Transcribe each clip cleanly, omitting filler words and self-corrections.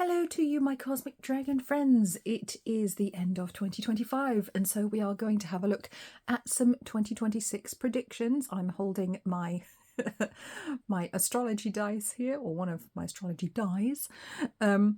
Hello to you, my cosmic dragon friends. It is the end of 2025, and so we are going to have a look at some 2026 predictions. I'm holding my my astrology dice here, or one of my astrology dies. We're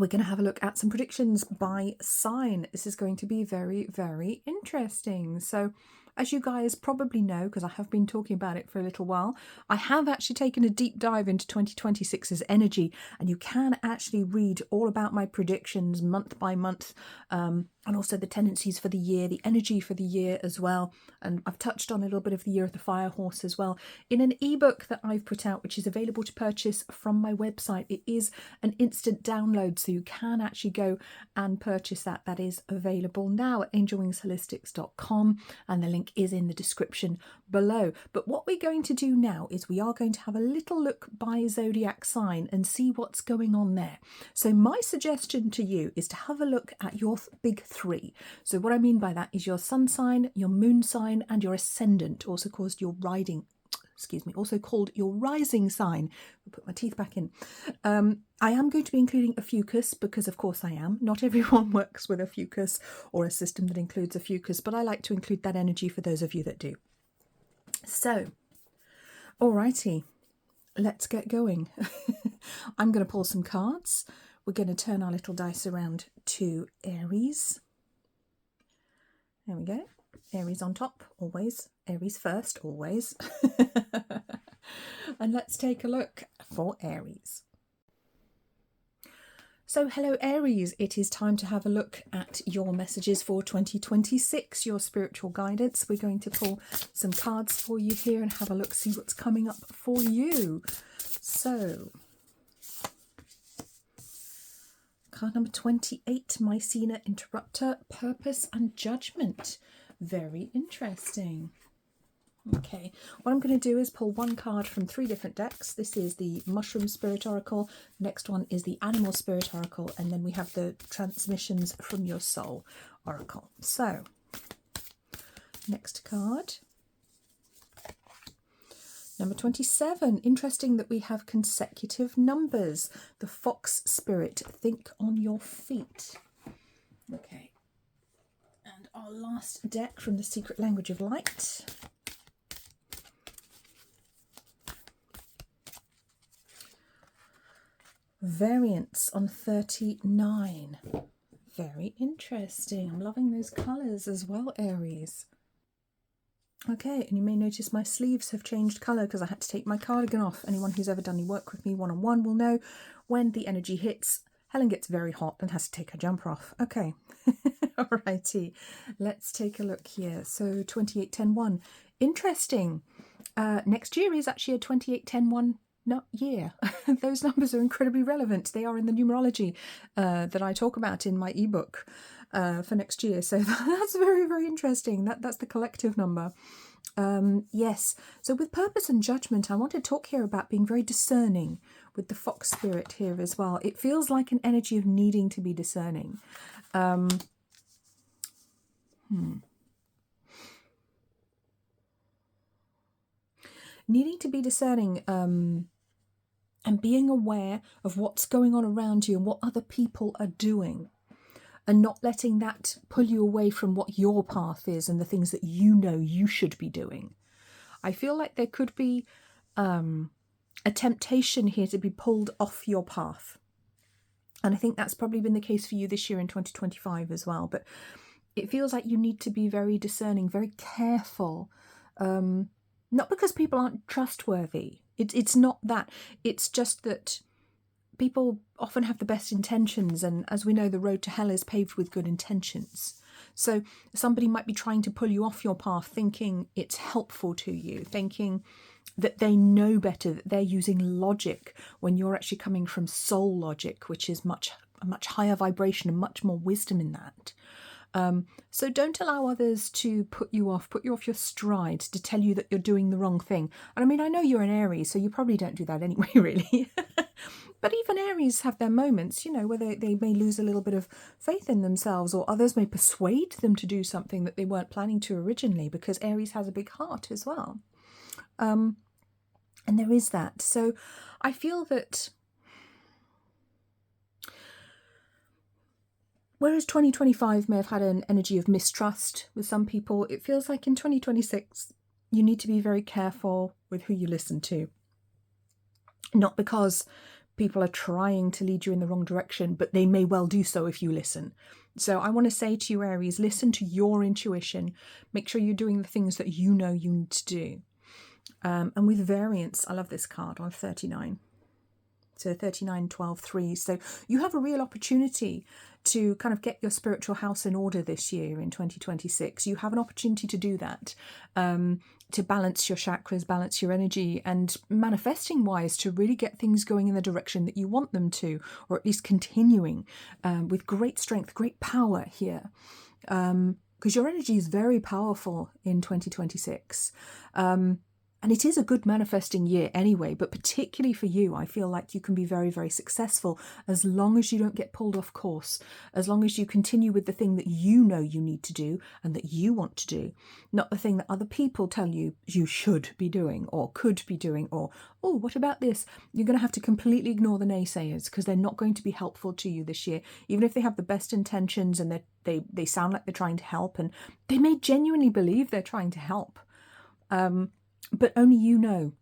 going to have a look at some predictions by sign. This is going to be very, very interesting. So, as you guys probably know, because I have been talking about it for a little while, I have actually taken a deep dive into 2026's energy, and you can actually read all about my predictions month by month, and also the tendencies for the year, the energy for the year as well. And I've touched on a little bit of the year of the fire horse as well in an ebook that I've put out, which is available to purchase from my website. It is an instant download, so you can actually go and purchase that. That is available now at angelwingsholistics.com, and the link is in the description below. But what we're going to do now is we are going to have a little look by zodiac sign and see what's going on there. So my suggestion to you is to have a look at your big three. So what I mean by that is your sun sign, your moon sign, and your ascendant, also called your rising sign. I'll put my teeth back in. I am going to be including Ophiucus because, of course, I am. Not everyone works with Ophiucus or a system that includes Ophiucus, but I like to include that energy for those of you that do. So, alrighty, let's get going. I'm going to pull some cards. We're going to turn our little dice around to Aries. There we go. Aries on top, always. Aries first, always. And let's take a look for Aries. So hello Aries, it is time to have a look at your messages for 2026, your spiritual guidance. We're going to pull some cards for you here and have a look, see what's coming up for you. So, card number 28, Mycena Interrupter, Purpose and Judgment. Very interesting. Okay, what I'm going to do is pull one card from 3 different decks. This is the Mushroom Spirit Oracle, next one is the Animal Spirit Oracle, and then we have the Transmissions from Your Soul Oracle. So, next card. Number 27, interesting that we have consecutive numbers. The Fox Spirit, Think on Your Feet. Okay, and our last deck from the Secret Language of Light. Variance on 39. Very interesting. I'm loving those colours as well, Aries. Okay, and you may notice my sleeves have changed colour because I had to take my cardigan off. Anyone who's ever done any work with me one-on-one will know when the energy hits, Helen gets very hot and has to take her jumper off. Okay, alrighty, let's take a look here. So 28-10-1. Interesting. Next year is actually a 28-10-1 year. Those numbers are incredibly relevant. They are in the numerology that I talk about in my ebook for next year. So that's very, very interesting. That's the collective number. Yes. So with purpose and judgment, I want to talk here about being very discerning with the fox spirit here as well. It feels like an energy of needing to be discerning. Needing to be discerning and being aware of what's going on around you and what other people are doing, and not letting that pull you away from what your path is and the things that you know you should be doing. I feel like there could be a temptation here to be pulled off your path. And I think that's probably been the case for you this year in 2025 as well. But it feels like you need to be very discerning, very careful. Not because people aren't trustworthy. It's not that. It's just that people often have the best intentions, and as we know, the road to hell is paved with good intentions. So somebody might be trying to pull you off your path, thinking it's helpful to you, thinking that they know better, that they're using logic, when you're actually coming from soul logic, which is a much higher vibration and much more wisdom in that. So don't allow others to put you off your stride, to tell you that you're doing the wrong thing. And I mean, I know you're an Aries, so you probably don't do that anyway, really. But even Aries have their moments, you know, where they may lose a little bit of faith in themselves, or others may persuade them to do something that they weren't planning to originally, because Aries has a big heart as well. And there is that. So I feel that Whereas 2025 may have had an energy of mistrust with some people, it feels like in 2026 you need to be very careful with who you listen to. Not because people are trying to lead you in the wrong direction, but they may well do so if you listen. So I want to say to you, Aries, listen to your intuition. Make sure you're doing the things that you know you need to do. And with variance, I love this card on 39. So 39, 12, 3. So you have a real opportunity to kind of get your spiritual house in order this year in 2026. You have an opportunity to do that, to balance your chakras, balance your energy, and manifesting wise to really get things going in the direction that you want them to, or at least continuing with great strength, great power here. Because your energy is very powerful in 2026. And it is a good manifesting year anyway, but particularly for you, I feel like you can be very, very successful as long as you don't get pulled off course, as long as you continue with the thing that you know you need to do and that you want to do, not the thing that other people tell you you should be doing or could be doing, or, oh, what about this? You're going to have to completely ignore the naysayers because they're not going to be helpful to you this year, even if they have the best intentions and they sound like they're trying to help, and they may genuinely believe they're trying to help. But only you know,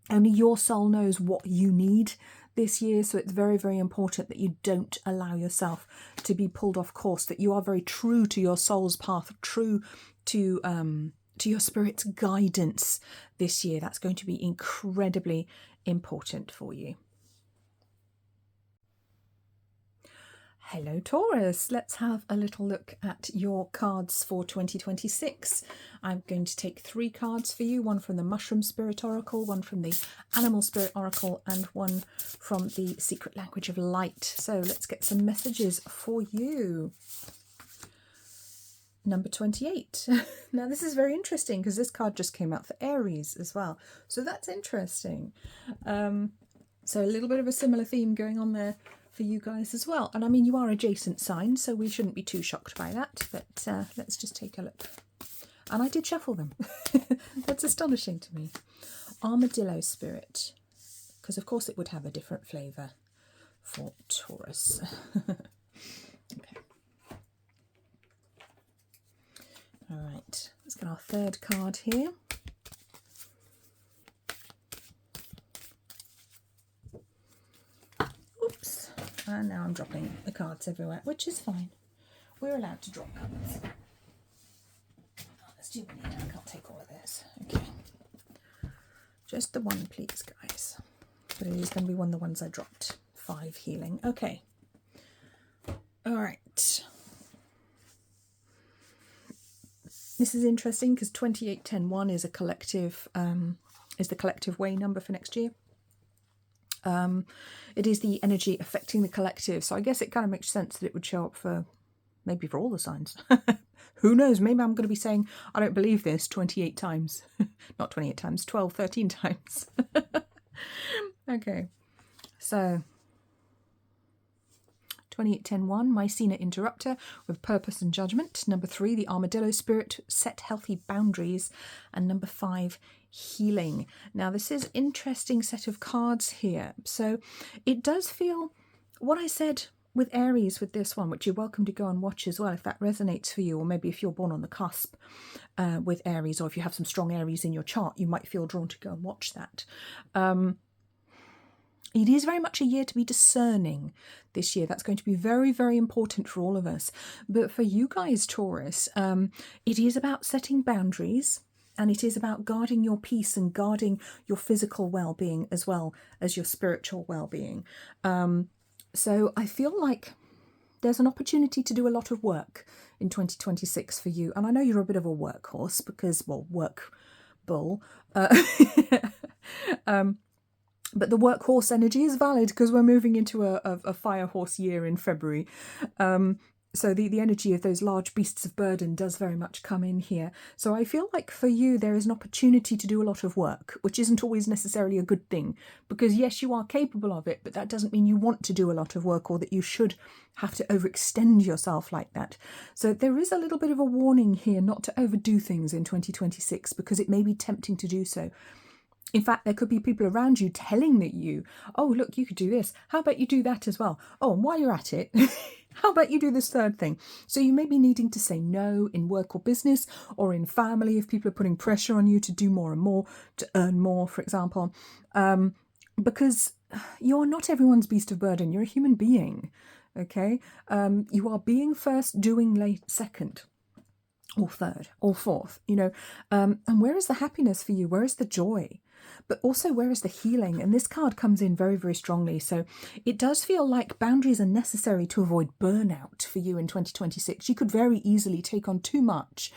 only your soul knows what you need this year. So it's very, very important that you don't allow yourself to be pulled off course, that you are very true to your soul's path, true to your spirit's guidance this year. That's going to be incredibly important for you. Hello Taurus, let's have a little look at your cards for 2026. I'm going to take 3 cards for you, one from the Mushroom Spirit Oracle, one from the Animal Spirit Oracle, and one from the Secret Language of Light. So let's get some messages for you. Number 28. Now this is very interesting because this card just came out for Aries as well. So that's interesting. So a little bit of a similar theme going on there for you guys as well. And I mean, you are adjacent signs, so we shouldn't be too shocked by that. But let's just take a look. And I did shuffle them. That's astonishing to me. Armadillo Spirit. Because of course it would have a different flavour for Taurus. Okay. All right. Let's get our 3rd card here. Oops. And now I'm dropping the cards everywhere, which is fine. We're allowed to drop cards. Oh, there's too many now. I can't take all of this. Okay. Just the one, please, guys. But it is going to be one of the ones I dropped. 5 healing. Okay. All right. This is interesting because 28101 is a collective, is the collective way number for next year. It is the energy affecting the collective, so I guess it kind of makes sense that it would show up for maybe for all the signs. Who knows, maybe I'm going to be saying I don't believe this 28 times. Not 28 times, 12, 13 times. Okay, so 28101, Mycena Interrupter with Purpose and Judgment. Number 3, the Armadillo Spirit, Set Healthy Boundaries. And number 5, Healing. Now this is an interesting set of cards here. So it does feel, what I said with Aries with this one, which you're welcome to go and watch as well if that resonates for you, or maybe if you're born on the cusp with Aries, or if you have some strong Aries in your chart, you might feel drawn to go and watch that. It is very much a year to be discerning this year. That's going to be very, very important for all of us. But for you guys, Taurus, it is about setting boundaries, and it is about guarding your peace and guarding your physical well-being as well as your spiritual well-being. So I feel like there's an opportunity to do a lot of work in 2026 for you. And I know you're a bit of a workhorse because, well, work bull. But the workhorse energy is valid because we're moving into a fire horse year in February. So the energy of those large beasts of burden does very much come in here. So I feel like for you, there is an opportunity to do a lot of work, which isn't always necessarily a good thing. Because yes, you are capable of it, but that doesn't mean you want to do a lot of work or that you should have to overextend yourself like that. So there is a little bit of a warning here not to overdo things in 2026 because it may be tempting to do so. In fact, there could be people around you telling you, oh, look, you could do this. How about you do that as well? Oh, and while you're at it, how about you do this third thing? So you may be needing to say no in work or business, or in family if people are putting pressure on you to do more and more, to earn more, for example, because you're not everyone's beast of burden. You're a human being, okay? You are being first, doing late second, or third, or fourth, you know. And where is the happiness for you? Where is the joy? But also, where is the healing? And this card comes in very, very strongly. So it does feel like boundaries are necessary to avoid burnout for you in 2026. You could very easily take on too much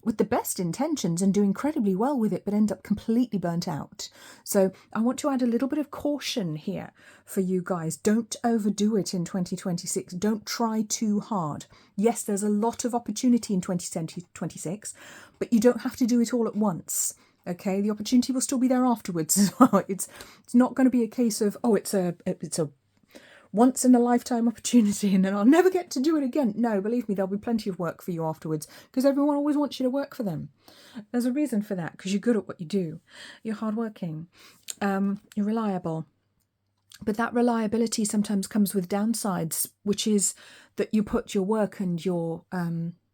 with the best intentions and do incredibly well with it, but end up completely burnt out. So I want to add a little bit of caution here for you guys. Don't overdo it in 2026. Don't try too hard. Yes, there's a lot of opportunity in 2026, but you don't have to do it all at once. Okay, the opportunity will still be there afterwards as well. It's not going to be a case of, oh, it's a once in a lifetime opportunity and then I'll never get to do it again. No, believe me, there'll be plenty of work for you afterwards, because everyone always wants you to work for them. There's a reason for that, because you're good at what you do. You're hardworking. You're reliable. But that reliability sometimes comes with downsides, which is that you put your work and your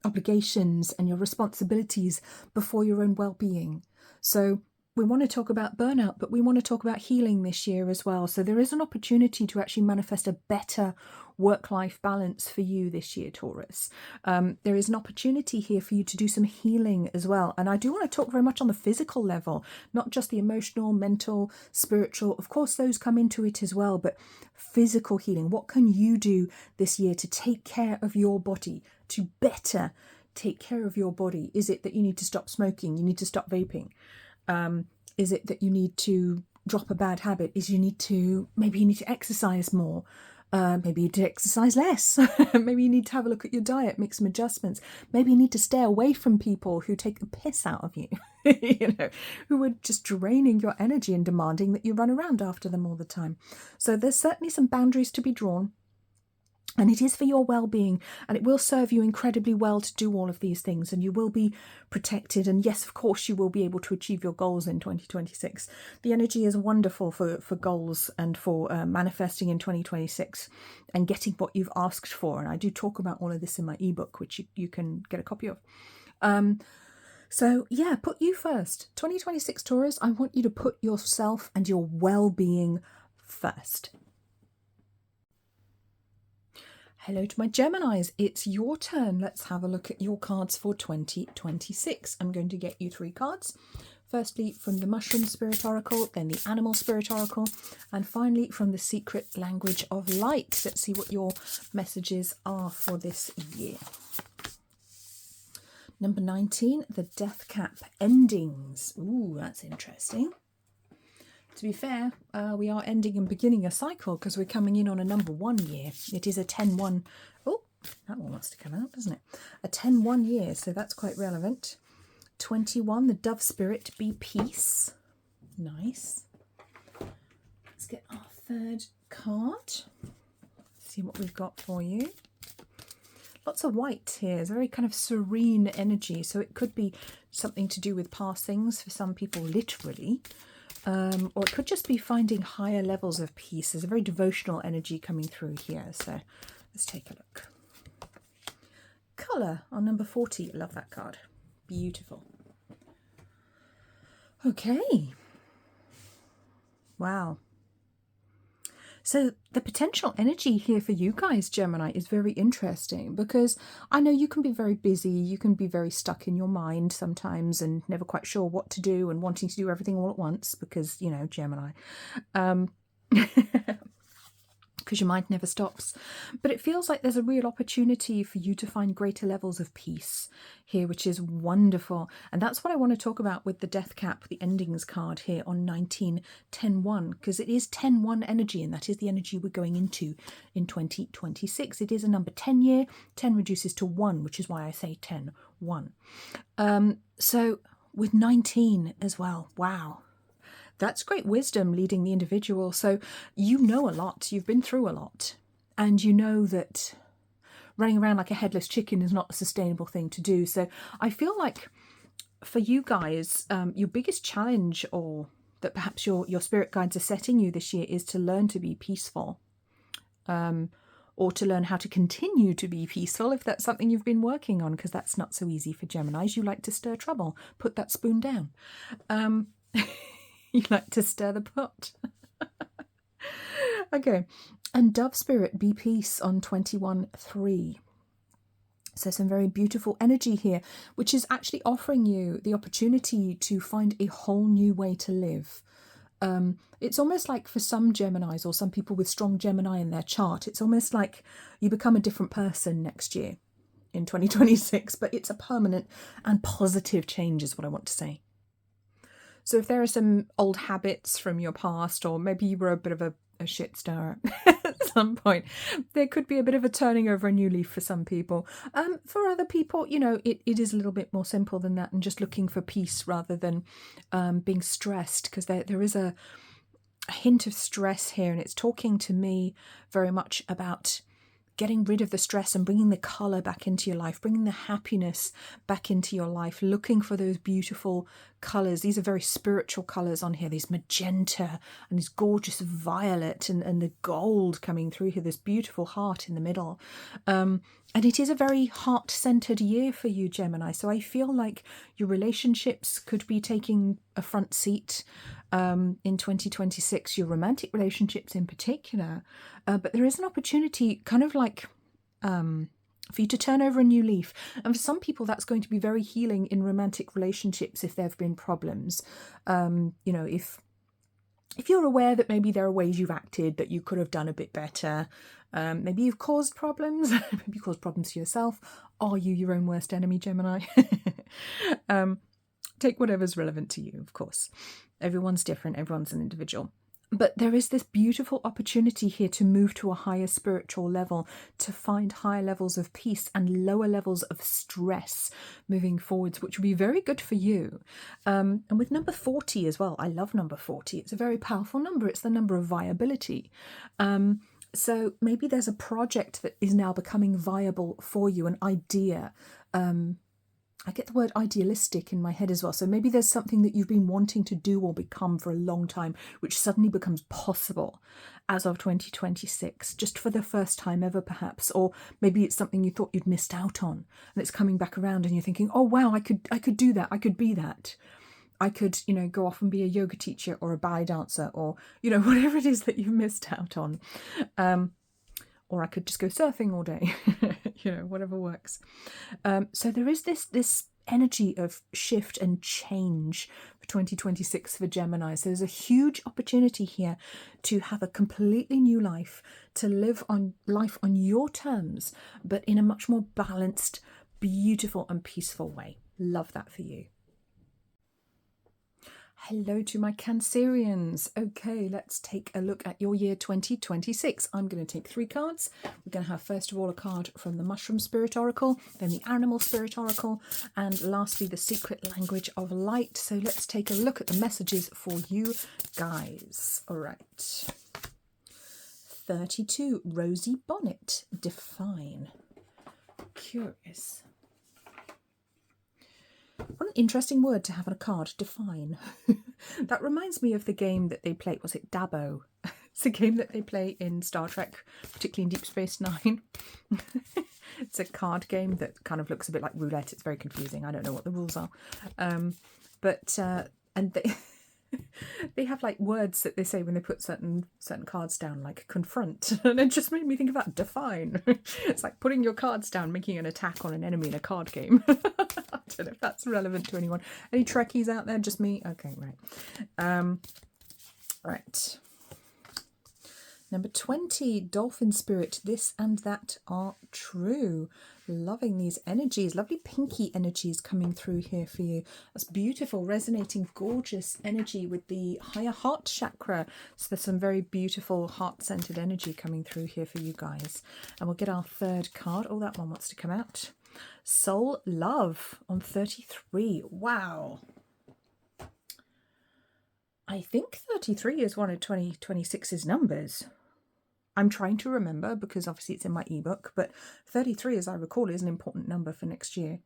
obligations and your responsibilities before your own well-being. So we want to talk about burnout, but we want to talk about healing this year as well. So there is an opportunity to actually manifest a better work-life balance for you this year, Taurus. There is an opportunity here for you to do some healing as well. And I do want to talk very much on the physical level, not just the emotional, mental, spiritual. Of course, those come into it as well, but physical healing. What can you do this year to take care of your body, to better take care of your body? Is it that you need to stop smoking? You need to stop vaping? Is it that you need to drop a bad habit? Maybe you need to exercise more. Maybe you need to exercise less. Maybe you need to have a look at your diet, make some adjustments. Maybe you need to stay away from people who take the piss out of you, you know, who are just draining your energy and demanding that you run around after them all the time. So there's certainly some boundaries to be drawn. And it is for your well-being, and it will serve you incredibly well to do all of these things, and you will be protected. And yes, of course, you will be able to achieve your goals in 2026. The energy is wonderful for goals and for manifesting in 2026 and getting what you've asked for. And I do talk about all of this in my ebook, which you can get a copy of. So yeah, put you first. 2026 Taurus, I want you to put yourself and your well-being first. Hello to my Geminis, it's your turn. Let's have a look at your cards for 2026. I'm going to get you 3 cards. Firstly, from the Mushroom Spirit Oracle, then the Animal Spirit Oracle, and finally from the Secret Language of Light. Let's see what your messages are for this year. Number 19, the Death Cap Endings. Ooh, that's interesting. To be fair, we are ending and beginning a cycle because we're coming in on a number 1 year. It is a 10-1. Oh, that one wants to come out, doesn't it? A 10-1 year, so that's quite relevant. 21, the Dove Spirit, Be Peace. Nice. Let's get our 3rd card. See what we've got for you. Lots of white here. It's a very kind of serene energy. So it could be something to do with past things for some people, literally. Or it could just be finding higher levels of peace. There's a very devotional energy coming through here. So let's take a look. Colour on number 40. Love that card. Beautiful. Okay. Wow. So the potential energy here for you guys, Gemini, is very interesting, because I know you can be very busy, you can be very stuck in your mind sometimes and never quite sure what to do and wanting to do everything all at once because, you know, Gemini. Because your mind never stops. But it feels like there's a real opportunity for you to find greater levels of peace here, which is wonderful. And that's what I want to talk about with the Death Cap, the Endings card here on 19-10-1, because it is 10-1 energy, and that is the energy we're going into in 2026. It is a number 10 year. 10 reduces to 1, which is why I say 10-1. So with 19 as well, wow. That's great wisdom leading the individual. So you know a lot, you've been through a lot, and you know that running around like a headless chicken is not a sustainable thing to do. So I feel like for you guys, your biggest challenge or that perhaps your spirit guides are setting you this year is to learn to be peaceful, or to learn how to continue to be peaceful if that's something you've been working on, because that's not so easy for Geminis. You like to stir trouble. Put that spoon down. You like to stir the pot. Okay. And Dove Spirit, be peace on 21/3. So some very beautiful energy here, which is actually offering you the opportunity to find a whole new way to live. It's almost like for some Geminis or some people with strong Gemini in their chart, it's almost like you become a different person next year in 2026, but it's a permanent and positive change is what I want to say. So if there are some old habits from your past, or maybe you were a bit of a shit stirrer at some point, there could be a bit of a turning over a new leaf for some people. For other people, you know, it is a little bit more simple than that, and just looking for peace rather than being stressed, because there is a hint of stress here, and it's talking to me very much about getting rid of the stress and bringing the colour back into your life, bringing the happiness back into your life, looking for those beautiful colours. These are very spiritual colours on here, these magenta and this gorgeous violet and the gold coming through here, this beautiful heart in the middle. And it is a very heart-centered year for you, Gemini. So I feel like your relationships could be taking a front seat in 2026, your romantic relationships in particular. But there is an opportunity kind of like for you to turn over a new leaf. And for some people, that's going to be very healing in romantic relationships if there have been problems. You know, if you're aware that maybe there are ways you've acted that you could have done a bit better, maybe you've caused problems, maybe you caused problems to yourself. Are you your own worst enemy, Gemini? Take whatever's relevant to you, of course. Everyone's different, everyone's an individual. But there is this beautiful opportunity here to move to a higher spiritual level, to find higher levels of peace and lower levels of stress moving forwards, which will be very good for you. And with number 40 as well, I love number 40. It's a very powerful number. It's the number of viability. So maybe there's a project that is now becoming viable for you, an idea. I get the word idealistic in my head as well. So maybe there's something that you've been wanting to do or become for a long time, which suddenly becomes possible as of 2026, just for the first time ever, perhaps. Or maybe it's something you thought you'd missed out on, and it's coming back around, and you're thinking, oh, wow, I could do that. I could be that. I could, you know, go off and be a yoga teacher or a ballet dancer, or, you know, whatever it is that you've missed out on. Or I could just go surfing all day, you know, whatever works. So there is this energy of shift and change for 2026 for Gemini. So there's a huge opportunity here to have a completely new life, to live on life on your terms, but in a much more balanced, beautiful and peaceful way. Love that for you. Hello to my Cancerians. Okay, let's take a look at your year 2026. I'm going to take 3 cards. We're going to have first of all a card from the Mushroom Spirit Oracle, then the Animal Spirit Oracle, and lastly the Secret Language of Light. So let's take a look at the messages for you guys. All right. 32, Rosy Bonnet, Define. Curious. What an interesting word to have on a card, Define. That reminds me of the game that they play, was it Dabo? It's a game that they play in Star Trek, particularly in Deep Space Nine. It's a card game that kind of looks a bit like roulette. It's very confusing. I don't know what the rules are. And they they have like words that they say when they put certain cards down, like confront, and it just made me think of that. Define. It's like putting your cards down, making an attack on an enemy in a card game. I don't know if that's relevant to anyone. Any Trekkies out there? Just me? Okay, right. Right. Number 20, Dolphin Spirit, This and That Are True. Loving these energies, lovely pinky energies coming through here for you. That's beautiful, resonating, gorgeous energy with the higher heart chakra. So there's some very beautiful heart-centered energy coming through here for you guys. And we'll get our third card. Oh, that one wants to come out. Soul Love on 33. Wow. I think 33 is one of 2026's numbers. I'm trying to remember because obviously it's in my ebook, but 33, as I recall, is an important number for next year.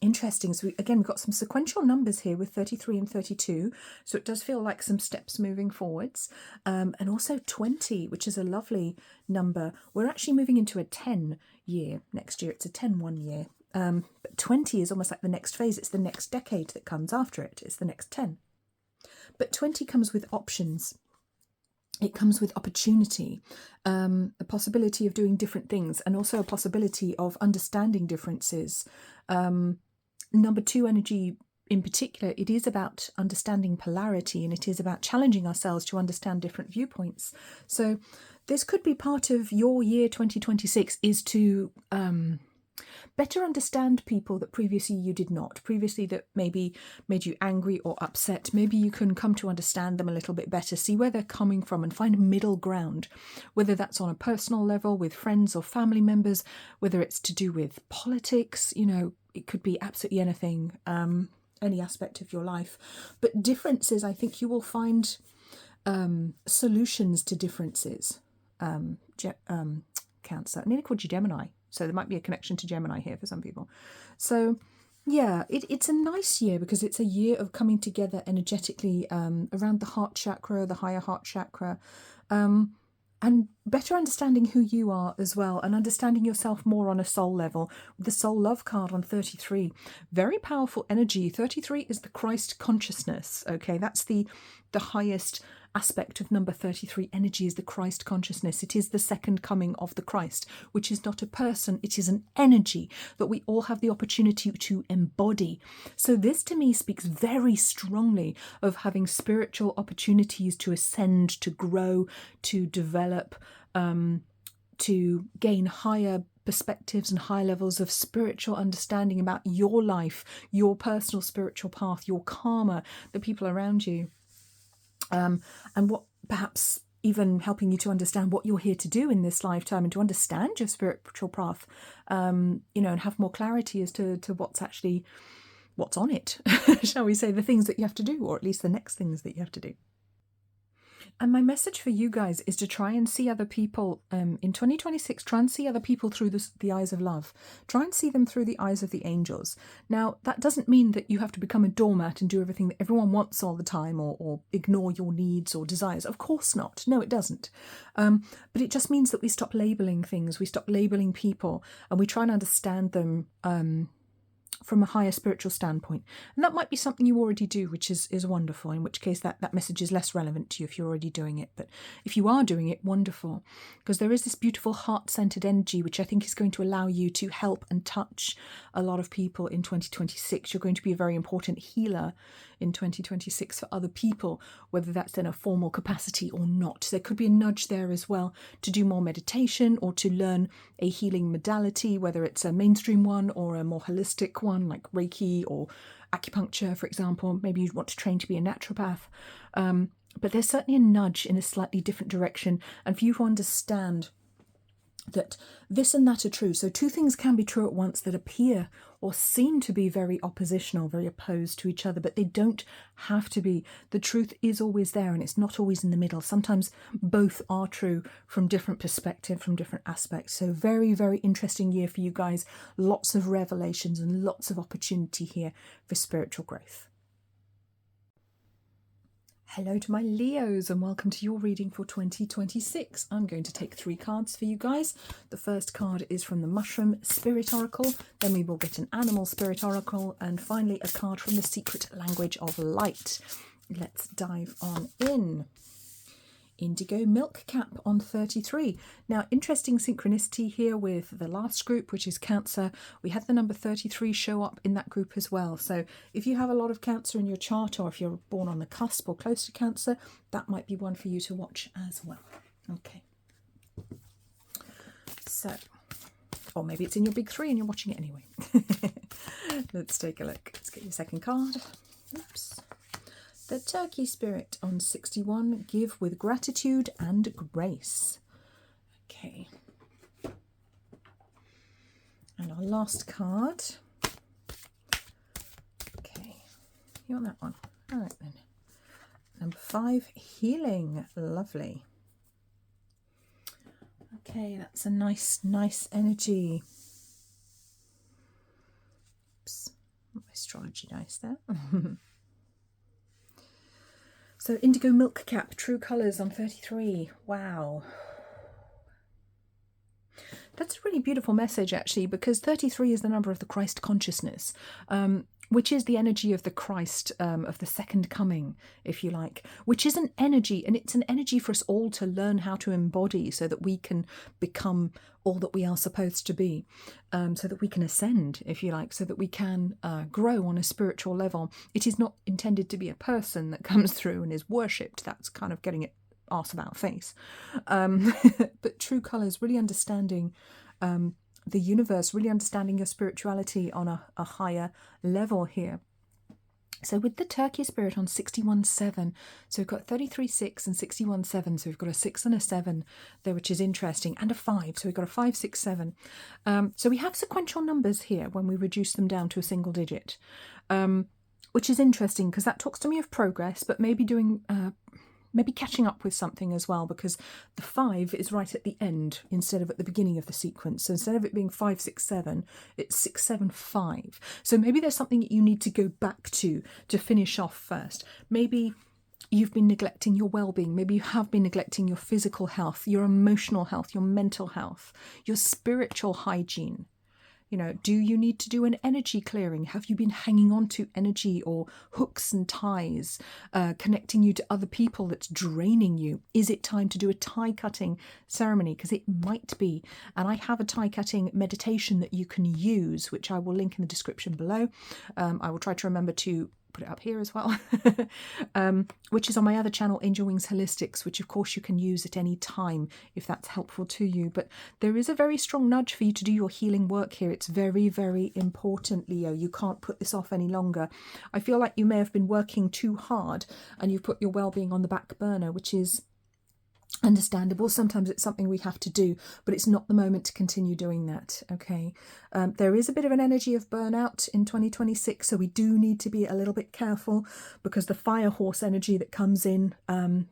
Interesting. So we've got some sequential numbers here with 33 and 32. So it does feel like some steps moving forwards. And also 20, which is a lovely number. We're actually moving into a 10 year next year. It's a 10-1 year. But 20 is almost like the next phase. It's the next decade that comes after it. It's the next 10. But 20 comes with options. It comes with opportunity, a possibility of doing different things, and also a possibility of understanding differences. Number 2 energy in particular, it is about understanding polarity, and it is about challenging ourselves to understand different viewpoints. So this could be part of your year 2026, is to better understand people that previously you did not, previously that maybe made you angry or upset. Maybe you can come to understand them a little bit better, see where they're coming from, and find a middle ground, whether that's on a personal level with friends or family members, whether it's to do with politics, you know, it could be absolutely anything, any aspect of your life. But differences, I think you will find solutions to differences. Cancer, I nearly called you Gemini. So there might be a connection to Gemini here for some people. So yeah, it's a nice year because it's a year of coming together energetically around the heart chakra, the higher heart chakra, and better understanding who you are as well, and understanding yourself more on a soul level. The soul love card on 33, very powerful energy. 33 is the Christ consciousness. Okay, that's the highest aspect of number 33 energy, is the Christ consciousness. It is the second coming of the Christ, which is not a person, it is an energy that we all have the opportunity to embody. So this to me speaks very strongly of having spiritual opportunities to ascend, to grow, to develop, to gain higher perspectives and high levels of spiritual understanding about your life, your personal spiritual path, your karma, the people around you. And what perhaps even helping you to understand what you're here to do in this lifetime, and to understand your spiritual path, you know, and have more clarity as to what's on it, shall we say, the things that you have to do, or at least the next things that you have to do. And my message for you guys is to try and see other people in 2026, try and see other people through the eyes of love. Try and see them through the eyes of the angels. Now, that doesn't mean that you have to become a doormat and do everything that everyone wants all the time, or ignore your needs or desires. Of course not. No, it doesn't. But it just means that we stop labeling things, we stop labeling people, and we try and understand them from a higher spiritual standpoint. And that might be something you already do, which is wonderful, in which case that message is less relevant to you if you're already doing it. But if you are doing it, wonderful, because there is this beautiful heart-centered energy which I think is going to allow you to help and touch a lot of people in 2026. You're going to be a very important healer in 2026 for other people, whether that's in a formal capacity or not. There could be a nudge there as well to do more meditation, or to learn a healing modality, whether it's a mainstream one or a more holistic one like Reiki or acupuncture, for example. Maybe you'd want to train to be a naturopath. But there's certainly a nudge in a slightly different direction, and for you to understand that this and that are true. So two things can be true at once that appear or seem to be very oppositional, very opposed to each other, but they don't have to be. The truth is always there, and it's not always in the middle. Sometimes both are true from different perspectives, from different aspects. So very, very interesting year for you guys. Lots of revelations and lots of opportunity here for spiritual growth. Hello to my Leos, and welcome to your reading for 2026. I'm going to take 3 cards for you guys. The first card is from the Mushroom Spirit Oracle, then we will get an Animal Spirit Oracle, and finally a card from the Secret Language of Light. Let's dive on in. Indigo Milk Cap on 33. Now, interesting synchronicity here with the last group, which is Cancer. We had the number 33 show up in that group as well. So if you have a lot of Cancer in your chart, or if you're born on the cusp or close to Cancer, that might be one for you to watch as well. Okay. So, or maybe it's in your big 3 and you're watching it anyway. Let's take a look. Let's get your second card. Oops. The Turkey Spirit on 61, give with gratitude and grace. Okay. And our last card. Okay. You want that one? All right then. Number 5, healing. Lovely. Okay, that's a nice energy. Oops. My astrology dice there. So indigo milk cap, true colours on 33. Wow. That's a really beautiful message, actually, because 33 is the number of the Christ consciousness, which is the energy of the Christ, of the second coming, if you like, which is an energy, and it's an energy for us all to learn how to embody so that we can become all that we are supposed to be, so that we can ascend, if you like, so that we can grow on a spiritual level. It is not intended to be a person that comes through and is worshipped. That's kind of getting it arse about face. But true colours, really understanding the universe, really understanding your spirituality on a higher level here. So with the Turkey spirit on 61-7, so we've got 33-6 and 61-7, so we've got a 6 and a 7 there, which is interesting, and a 5, so we've got a 5, 6, 7. So we have sequential numbers here when we reduce them down to a single digit, which is interesting because that talks to me of progress, but maybe doing... maybe catching up with something as well, because the 5 is right at the end instead of at the beginning of the sequence. So instead of it being 5, 6, 7, it's 6, 7, 5. So maybe there's something that you need to go back to finish off first. Maybe you've been neglecting your well-being. Maybe you have been neglecting your physical health, your emotional health, your mental health, your spiritual hygiene. You know, do you need to do an energy clearing? Have you been hanging on to energy or hooks and ties, connecting you to other people that's draining you? Is it time to do a tie cutting ceremony? Because it might be. And I have a tie cutting meditation that you can use, which I will link in the description below. I will try to remember to put it up here as well, which is on my other channel, Angel Wings Holistics, which of course you can use at any time if that's helpful to you. But there is a very strong nudge for you to do your healing work here. It's very, very important, Leo. You can't put this off any longer. I feel like you may have been working too hard and you've put your well-being on the back burner, which is understandable. Sometimes it's something we have to do, but it's not the moment to continue doing that. Okay, there is a bit of an energy of burnout in 2026, so we do need to be a little bit careful, because the fire horse energy that comes in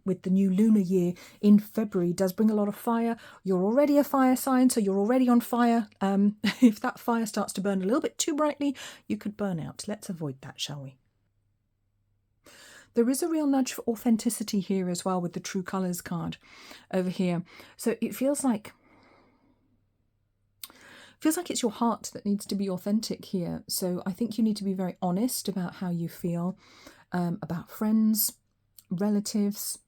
with the new lunar year in February does bring a lot of fire. You're already a fire sign, so you're already on fire. If that fire starts to burn a little bit too brightly, you could burn out. Let's avoid that, shall we? There is a real nudge for authenticity here as well with the True Colours card over here. So it feels like it's your heart that needs to be authentic here. So I think you need to be very honest about how you feel about friends, relatives,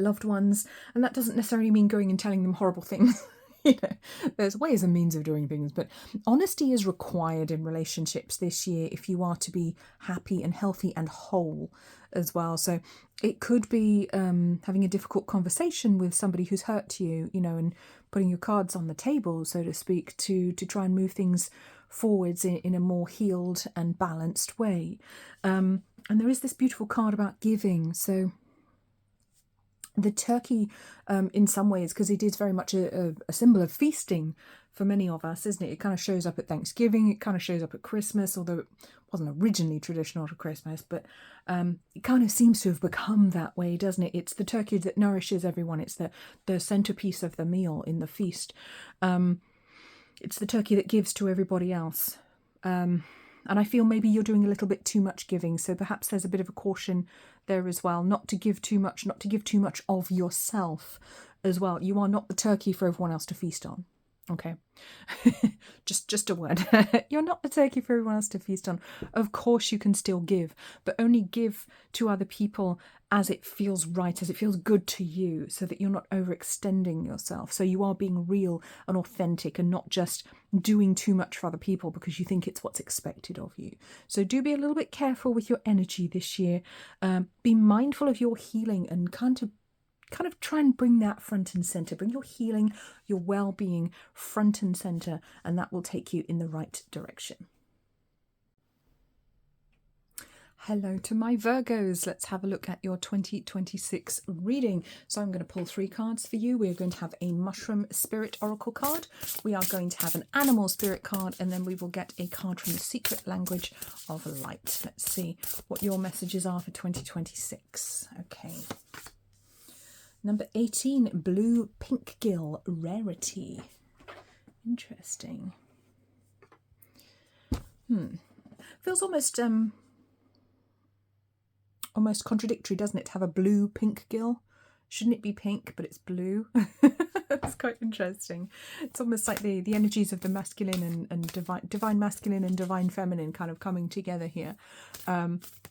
loved ones. And that doesn't necessarily mean going and telling them horrible things. You know, there's ways and means of doing things, but honesty is required in relationships this year if you are to be happy and healthy and whole as well. So it could be having a difficult conversation with somebody who's hurt you, you know, and putting your cards on the table, so to speak, to try and move things forwards in a more healed and balanced way. And there is this beautiful card about giving. So the turkey, in some ways, because it is very much a symbol of feasting for many of us, isn't it? It kind of shows up at Thanksgiving, it kind of shows up at Christmas, although it wasn't originally traditional to Christmas, but it kind of seems to have become that way, doesn't it? It's the turkey that nourishes everyone. It's the centerpiece of the meal in the feast. It's the turkey that gives to everybody else. And I feel maybe you're doing a little bit too much giving, so perhaps there's a bit of a caution there as well, not to give too much, not to give too much of yourself as well. You are not the turkey for everyone else to feast on. Okay, just a word. You're not the turkey for everyone else to feast on. Of course you can still give, but only give to other people as it feels right, as it feels good to you, so that you're not overextending yourself. So you are being real and authentic and not just doing too much for other people because you think it's what's expected of you. So do be a little bit careful with your energy this year. Be mindful of your healing and kind of try and bring that front and center. Bring your healing, your well-being front and center, and that will take you in the right direction. Hello to my Virgos. Let's have a look at your 2026 reading. So I'm going to pull 3 cards for you. We're going to have a mushroom spirit oracle card. We are going to have an animal spirit card, and then we will get a card from the secret language of light. Let's see what your messages are for 2026. Okay. Number 18, blue pink gill, rarity. Interesting. Feels almost contradictory, doesn't it, to have a blue pink gill? Shouldn't it be pink, but it's blue? It's quite interesting. It's almost like the energies of the masculine and divine masculine and divine feminine kind of coming together here,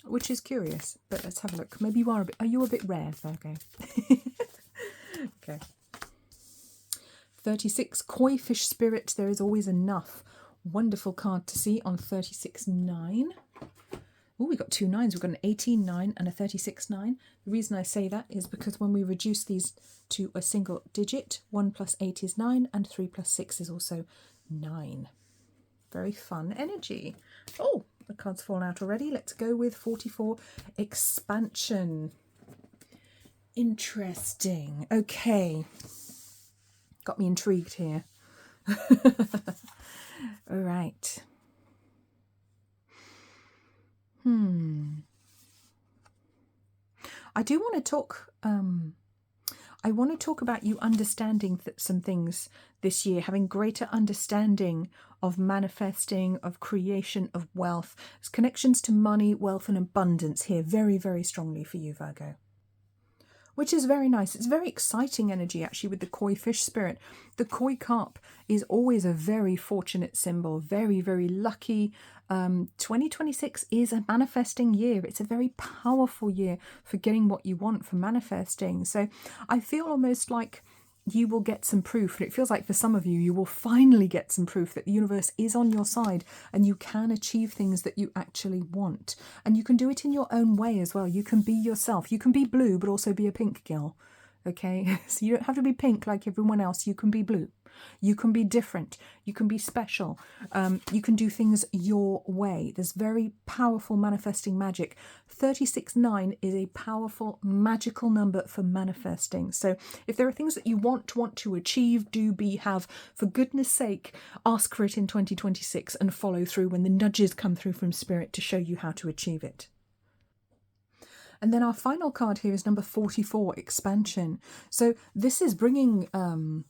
which is curious. But let's have a look. Maybe are you a bit rare, Virgo? Okay. 36, koi fish spirit. There is always enough. Wonderful card to see on 36-9. Oh, we got two nines. We've got an 18-9 and a 36-9. The reason I say that is because when we reduce these to a single digit, 1 plus 8 is 9 and 3 plus 6 is also 9. Very fun energy. Oh, the card's fallen out already. Let's go with 44, expansion. Interesting. Okay. Got me intrigued here. All right. I do want to talk, I want to talk about you understanding some things this year, having greater understanding of manifesting, of creation, of wealth. There's connections to money, wealth and abundance here very, very strongly for you, Virgo. Which is very nice. It's very exciting energy, actually, with the koi fish spirit. The koi carp is always a very fortunate symbol, very, very lucky. 2026 is a manifesting year. It's a very powerful year for getting what you want, for manifesting. So I feel almost like you will get some proof, and it feels like for some of you, you will finally get some proof that the universe is on your side and you can achieve things that you actually want. And you can do it in your own way as well. You can be yourself. You can be blue, but also be a pink girl. Okay, so you don't have to be pink like everyone else. You can be blue. You can be different. You can be special. You can do things your way. There's very powerful manifesting magic. 36-9 is a powerful magical number for manifesting. So if there are things that you want to achieve, do, be, have, for goodness sake, ask for it in 2026 and follow through when the nudges come through from spirit to show you how to achieve it. And then our final card here is number 44, expansion. So this is bringing the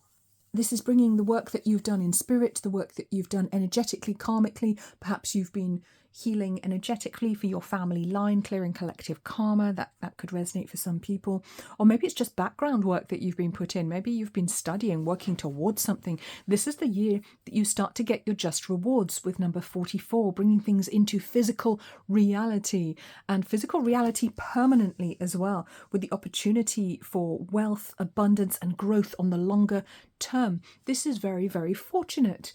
work that you've done in spirit, the work that you've done energetically, karmically. Perhaps you've been healing energetically for your family line, clearing collective karma. That could resonate for some people. Or maybe it's just background work that you've been put in. Maybe you've been studying, working towards something. This is the year that you start to get your just rewards with number 44, bringing things into physical reality, and physical reality permanently as well, with the opportunity for wealth, abundance and growth on the longer term. This is very, very fortunate.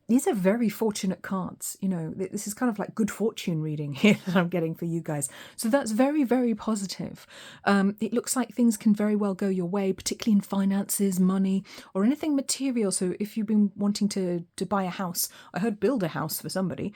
These are very fortunate cards. You know, this is kind of like good fortune reading here that I'm getting for you guys. So that's very, very positive. It looks like things can very well go your way, particularly in finances, money, or anything material. So if you've been wanting to buy a house, I heard build a house for somebody,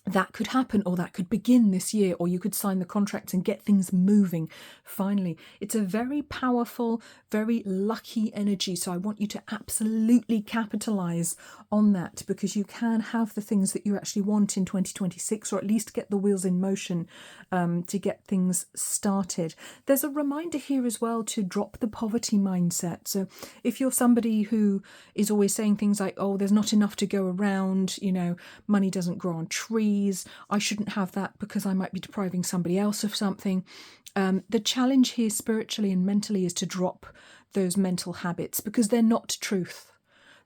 that could happen, or that could begin this year, or you could sign the contracts and get things moving finally. It's a very powerful, very lucky energy. So I want you to absolutely capitalize on that, because you can have the things that you actually want in 2026, or at least get the wheels in motion to get things started. There's a reminder here as well to drop the poverty mindset. So if you're somebody who is always saying things like, oh, there's not enough to go around, you know, money doesn't grow on trees, I shouldn't have that because I might be depriving somebody else of something. The challenge here spiritually and mentally is to drop those mental habits, because they're not truth.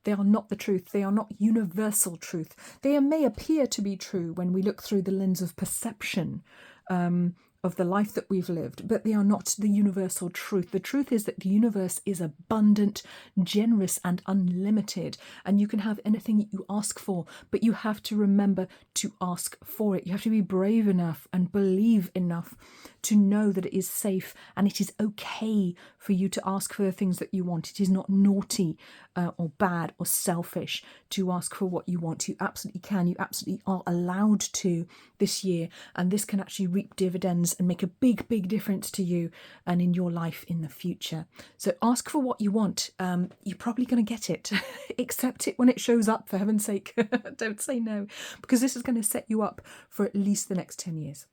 They are not the truth. They are not universal truth. They may appear to be true when we look through the lens of perception of the life that we've lived, but they are not the universal truth. The truth is that the universe is abundant, generous and unlimited, and you can have anything that you ask for, but you have to remember to ask for it. You have to be brave enough and believe enough to know that it is safe and it is okay for you to ask for the things that you want. It is not naughty or bad or selfish to ask for what you want. You absolutely can. You absolutely are allowed to this year, and this can actually reap dividends and make a big, big difference to you and in your life in the future. So ask for what you want. You're probably going to get it. Accept it when it shows up, for heaven's sake. Don't say no, because this is going to set you up for at least the next 10 years.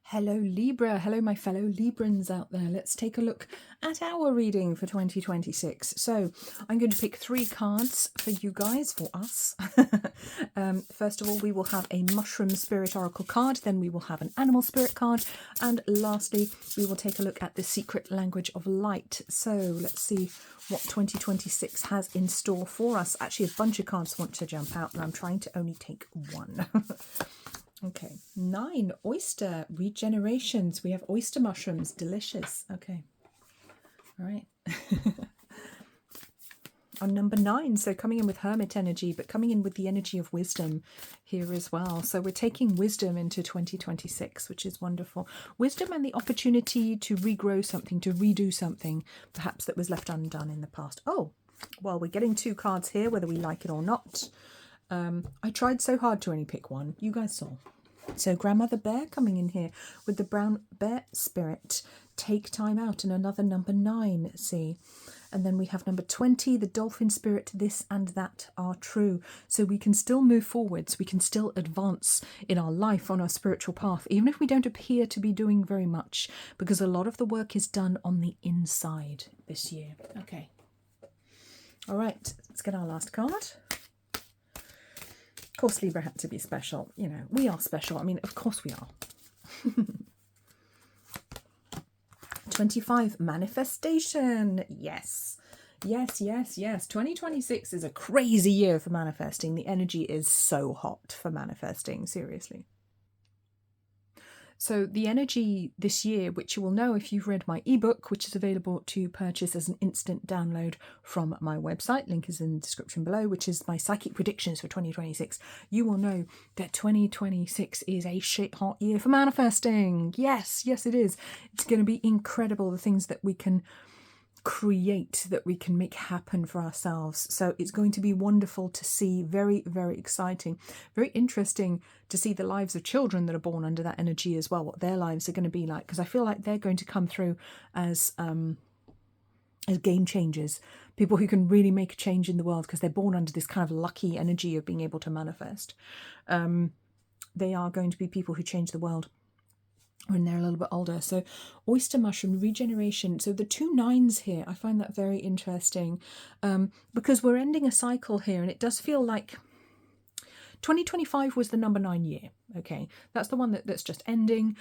Hello Libra, hello my fellow Librans out there. Let's take a look at our reading for 2026. So I'm going to pick 3 cards for you guys, for us. First of all, we will have a Mushroom Spirit Oracle card, then we will have an Animal Spirit card, and lastly, we will take a look at the Secret Language of Light. So let's see what 2026 has in store for us. Actually, a bunch of cards want to jump out, and I'm trying to only take 1. Okay, 9, oyster, regenerations. We have oyster mushrooms, delicious. Okay, all right. On number 9, so coming in with hermit energy, but coming in with the energy of wisdom here as well. So we're taking wisdom into 2026, which is wonderful. Wisdom and the opportunity to regrow something, to redo something, perhaps that was left undone in the past. Oh, well, we're getting 2 cards here, whether we like it or not. I tried so hard to only pick 1. You guys saw. So Grandmother Bear coming in here with the brown bear spirit. Take time out, and another number 9. See, and then we have number 20, the dolphin spirit. This and that are true. So we can still move forwards. We can still advance in our life on our spiritual path, even if we don't appear to be doing very much, because a lot of the work is done on the inside this year. Okay. All right. Let's get our last card. Of course, Libra had to be special. You know, we are special. I mean, of course we are. 25, manifestation. Yes. Yes, yes, yes. 2026 is a crazy year for manifesting. The energy is so hot for manifesting, seriously. So the energy this year, which you will know if you've read my ebook, which is available to purchase as an instant download from my website, link is in the description below, which is my psychic predictions for 2026, you will know that 2026 is a shit hot year for manifesting. Yes, yes it is. It's going to be incredible, the things that we can create, that we can make happen for ourselves. So it's going to be wonderful to see, very, very exciting, very interesting to see the lives of children that are born under that energy as well, what their lives are going to be like, because I feel like they're going to come through as game changers, people who can really make a change in the world because they're born under this kind of lucky energy of being able to manifest. They are going to be people who change the world when they're a little bit older. So oyster mushroom, regeneration. So the 2 9s here, I find that very interesting, because we're ending a cycle here, and it does feel like 2025 was the number 9 year. Okay, that's the one that's just ending.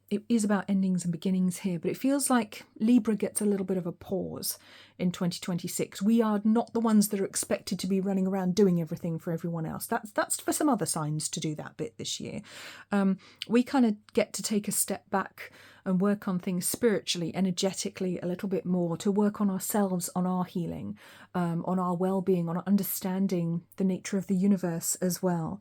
It is about endings and beginnings here, but it feels like Libra gets a little bit of a pause in 2026. We are not the ones that are expected to be running around doing everything for everyone else. That's for some other signs to do that bit this year. We kind of get to take a step back and work on things spiritually, energetically a little bit more, to work on ourselves, on our healing, on our well-being, on understanding the nature of the universe as well.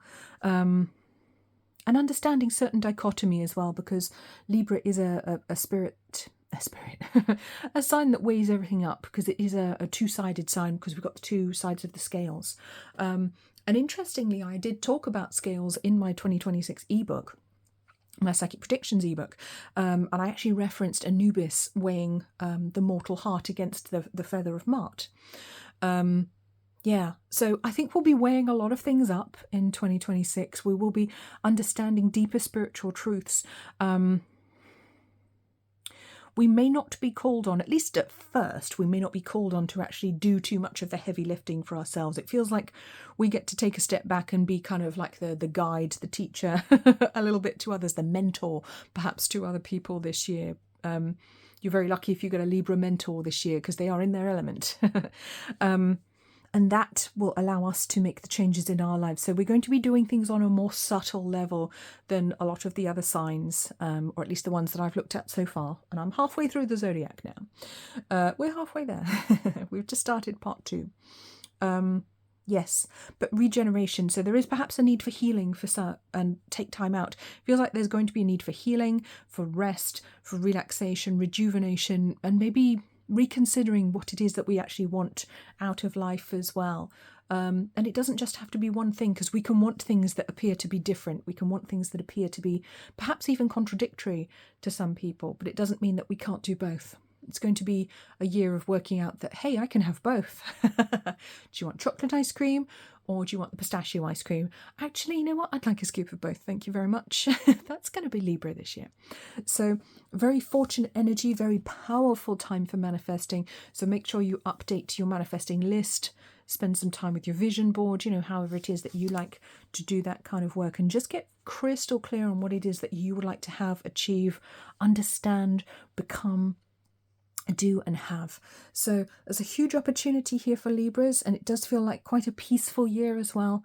And understanding certain dichotomy as well, because Libra is a sign that weighs everything up, because it is a 2-sided sign, because we've got the 2 sides of the scales. And interestingly, I did talk about scales in my 2026 ebook, my psychic predictions ebook, and I actually referenced Anubis weighing the mortal heart against the feather of Mart. Yeah, so I think we'll be weighing a lot of things up in 2026. We will be understanding deeper spiritual truths. We may not be called on, at least at first, we may not be called on to actually do too much of the heavy lifting for ourselves. It feels like we get to take a step back and be kind of like the guide, the teacher, a little bit to others, the mentor, perhaps to other people this year. You're very lucky if you get a Libra mentor this year, because they are in their element. And that will allow us to make the changes in our lives. So we're going to be doing things on a more subtle level than a lot of the other signs, or at least the ones that I've looked at so far. And I'm halfway through the Zodiac now. We're halfway there. We've just started part 2. Yes, but regeneration. So there is perhaps a need for healing and take time out. Feels like there's going to be a need for healing, for rest, for relaxation, rejuvenation, and maybe reconsidering what it is that we actually want out of life as well. And it doesn't just have to be one thing, because we can want things that appear to be different. We can want things that appear to be perhaps even contradictory to some people, but it doesn't mean that we can't do both. It's going to be a year of working out that, hey, I can have both. Do you want chocolate ice cream or do you want the pistachio ice cream? Actually, you know what? I'd like a scoop of both. Thank you very much. That's going to be Libra this year. So very fortunate energy, very powerful time for manifesting. So make sure you update your manifesting list, spend some time with your vision board, you know, however it is that you like to do that kind of work, and just get crystal clear on what it is that you would like to have, achieve, understand, become, do and have. So there's a huge opportunity here for Libras, and it does feel like quite a peaceful year as well,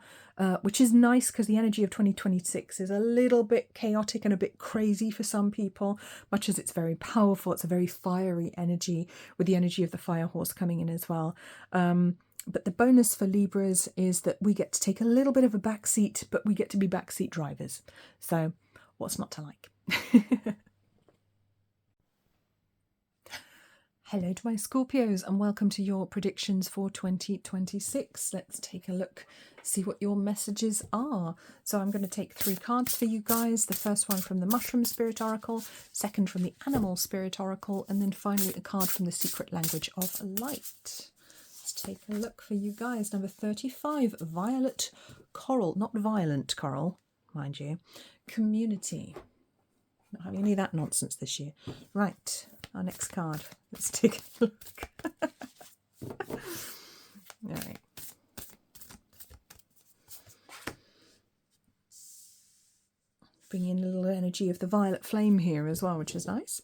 which is nice because the energy of 2026 is a little bit chaotic and a bit crazy for some people. Much as it's very powerful, it's a very fiery energy, with the energy of the fire horse coming in as well. But the bonus for Libras is that we get to take a little bit of a backseat, but we get to be backseat drivers. So what's not to like? Hello to my Scorpios and welcome to your predictions for 2026. Let's take a look, see what your messages are. So I'm going to take 3 cards for you guys. The first one from the Mushroom Spirit Oracle, second from the Animal Spirit Oracle, and then finally a card from the Secret Language of Light. Let's take a look for you guys. Number 35, Violet Coral, not violent coral, mind you. Community. Not having any of that nonsense this year. Right, our next card. Let's take a look. All right. Bring in a little energy of the violet flame here as well, which is nice.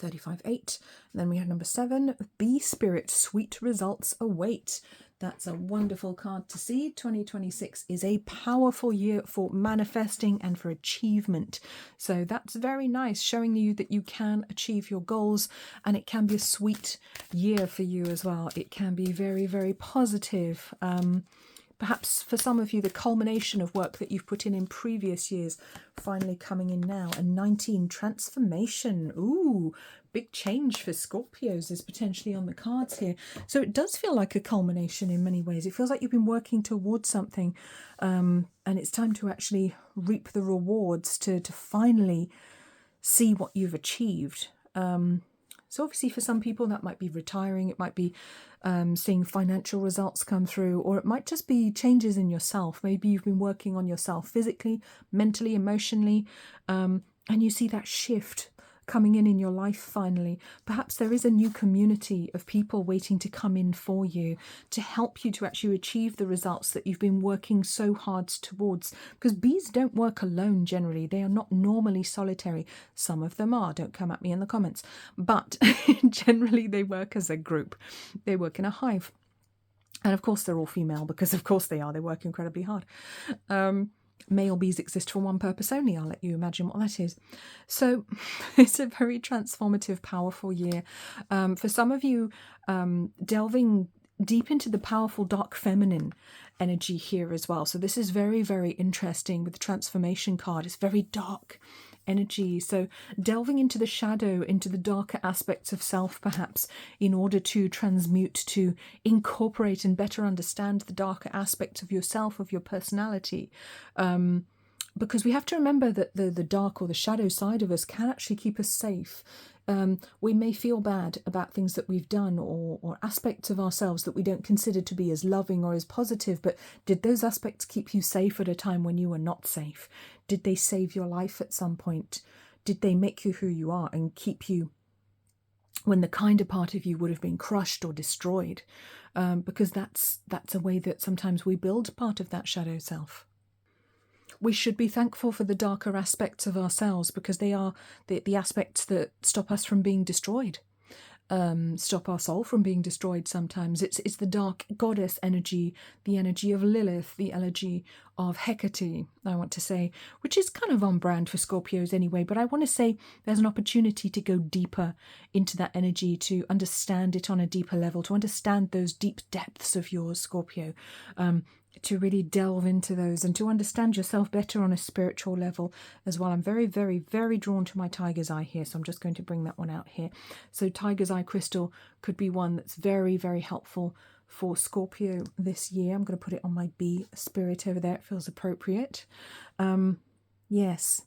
35-8. And then we have number 7, Bee Spirit, Sweet Results Await. That's a wonderful card to see. 2026 is a powerful year for manifesting and for achievement. So that's very nice, showing you that you can achieve your goals, and it can be a sweet year for you as well. It can be very, very positive. Perhaps for some of you, the culmination of work that you've put in previous years finally coming in now. And 19, transformation. Ooh, big change for Scorpios is potentially on the cards here. So it does feel like a culmination in many ways. It feels like you've been working towards something, and it's time to actually reap the rewards, to finally see what you've achieved. So obviously for some people that might be retiring, it might be seeing financial results come through, or it might just be changes in yourself. Maybe you've been working on yourself physically, mentally, emotionally, and you see that shift coming in your life finally. Perhaps there is a new community of people waiting to come in for you, to help you to actually achieve the results that you've been working so hard towards. Because bees don't work alone generally. They are not normally solitary. Some of them are. Don't come at me in the comments. But generally they work as a group. They work in a hive. And of course they're all female, because of course they are. They work incredibly hard. Male bees exist for one purpose only. I'll let you imagine what that is. So it's a very transformative, powerful year. For some of you, delving deep into the powerful dark feminine energy here as well. So this is very, very interesting with the transformation card. It's very dark energy. So delving into the shadow, into the darker aspects of self, perhaps, in order to transmute, to incorporate and better understand the darker aspects of yourself, of your personality. Because we have to remember that the dark or the shadow side of us can actually keep us safe. We may feel bad about things that we've done, or aspects of ourselves that we don't consider to be as loving or as positive, but did those aspects keep you safe at a time when you were not safe? Did they save your life at some point? Did they make you who you are and keep you when the kinder part of you would have been crushed or destroyed? Because that's a way that sometimes we build part of that shadow self. We should be thankful for the darker aspects of ourselves, because they are the aspects that stop us from being destroyed, stop our soul from being destroyed sometimes. It's the dark goddess energy, the energy of Lilith, the energy of Hecate, I want to say, which is kind of on brand for Scorpios anyway, but I want to say there's an opportunity to go deeper into that energy, to understand it on a deeper level, to understand those deep depths of yours, Scorpio. To really delve into those and to understand yourself better on a spiritual level as well. I'm very, very, very drawn to my tiger's eye here, so I'm just going to bring that one out here. So tiger's eye crystal could be one that's very, very helpful for Scorpio this year. I'm going to put it on my bee spirit over there. It feels appropriate. Yes.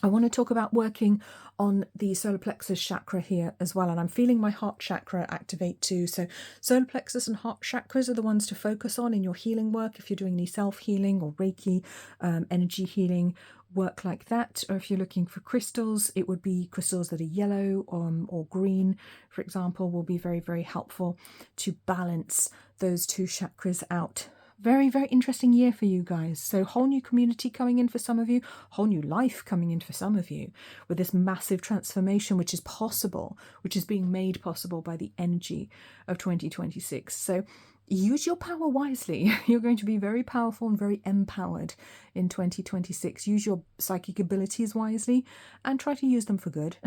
I want to talk about working on the solar plexus chakra here as well. And I'm feeling my heart chakra activate too. So solar plexus and heart chakras are the ones to focus on in your healing work. If you're doing any self-healing or Reiki, energy healing work like that. Or if you're looking for crystals, it would be crystals that are yellow or green, for example, will be very, very helpful to balance those two chakras out. Very, very interesting year for you guys. So whole new community coming in for some of you, whole new life coming in for some of you, with this massive transformation which is possible, which is being made possible by the energy of 2026. So use your power wisely. You're going to be very powerful and very empowered in 2026. Use your psychic abilities wisely and try to use them for good.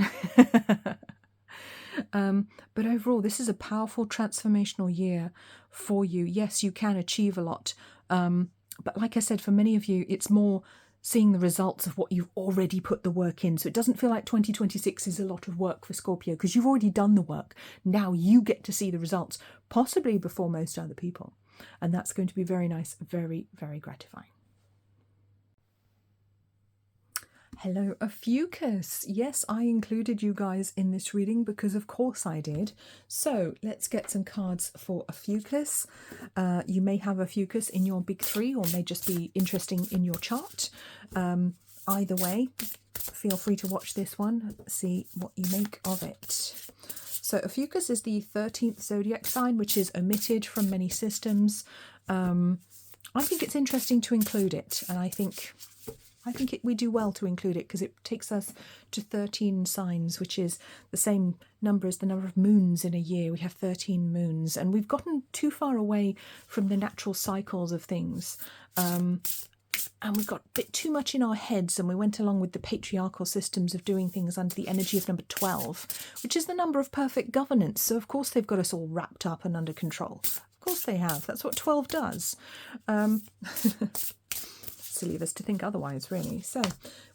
But overall, this is a powerful transformational year for you. Yes, you can achieve a lot. But like I said, for many of you, it's more seeing the results of what you've already put the work in. So it doesn't feel like 2026 is a lot of work for Scorpio because you've already done the work. Now you get to see the results, possibly before most other people. And that's going to be very nice, very, very gratifying. Hello, Ophiucus. Yes, I included you guys in this reading because of course I did. So let's get some cards for Ophiucus. You may have Ophiucus in your big three or may just be interesting in your chart. Either way, feel free to watch this one, see what you make of it. So Ophiucus is the 13th zodiac sign, which is omitted from many systems. I think it's interesting to include it, and I think we do well to include it because it takes us to 13 signs, which is the same number as the number of moons in a year. We have 13 moons, and we've gotten too far away from the natural cycles of things. And we've got a bit too much in our heads, and we went along with the patriarchal systems of doing things under the energy of number 12, which is the number of perfect governance. So, of course, they've got us all wrapped up and under control. Of course they have. That's what 12 does. Silly of us to think otherwise, really. So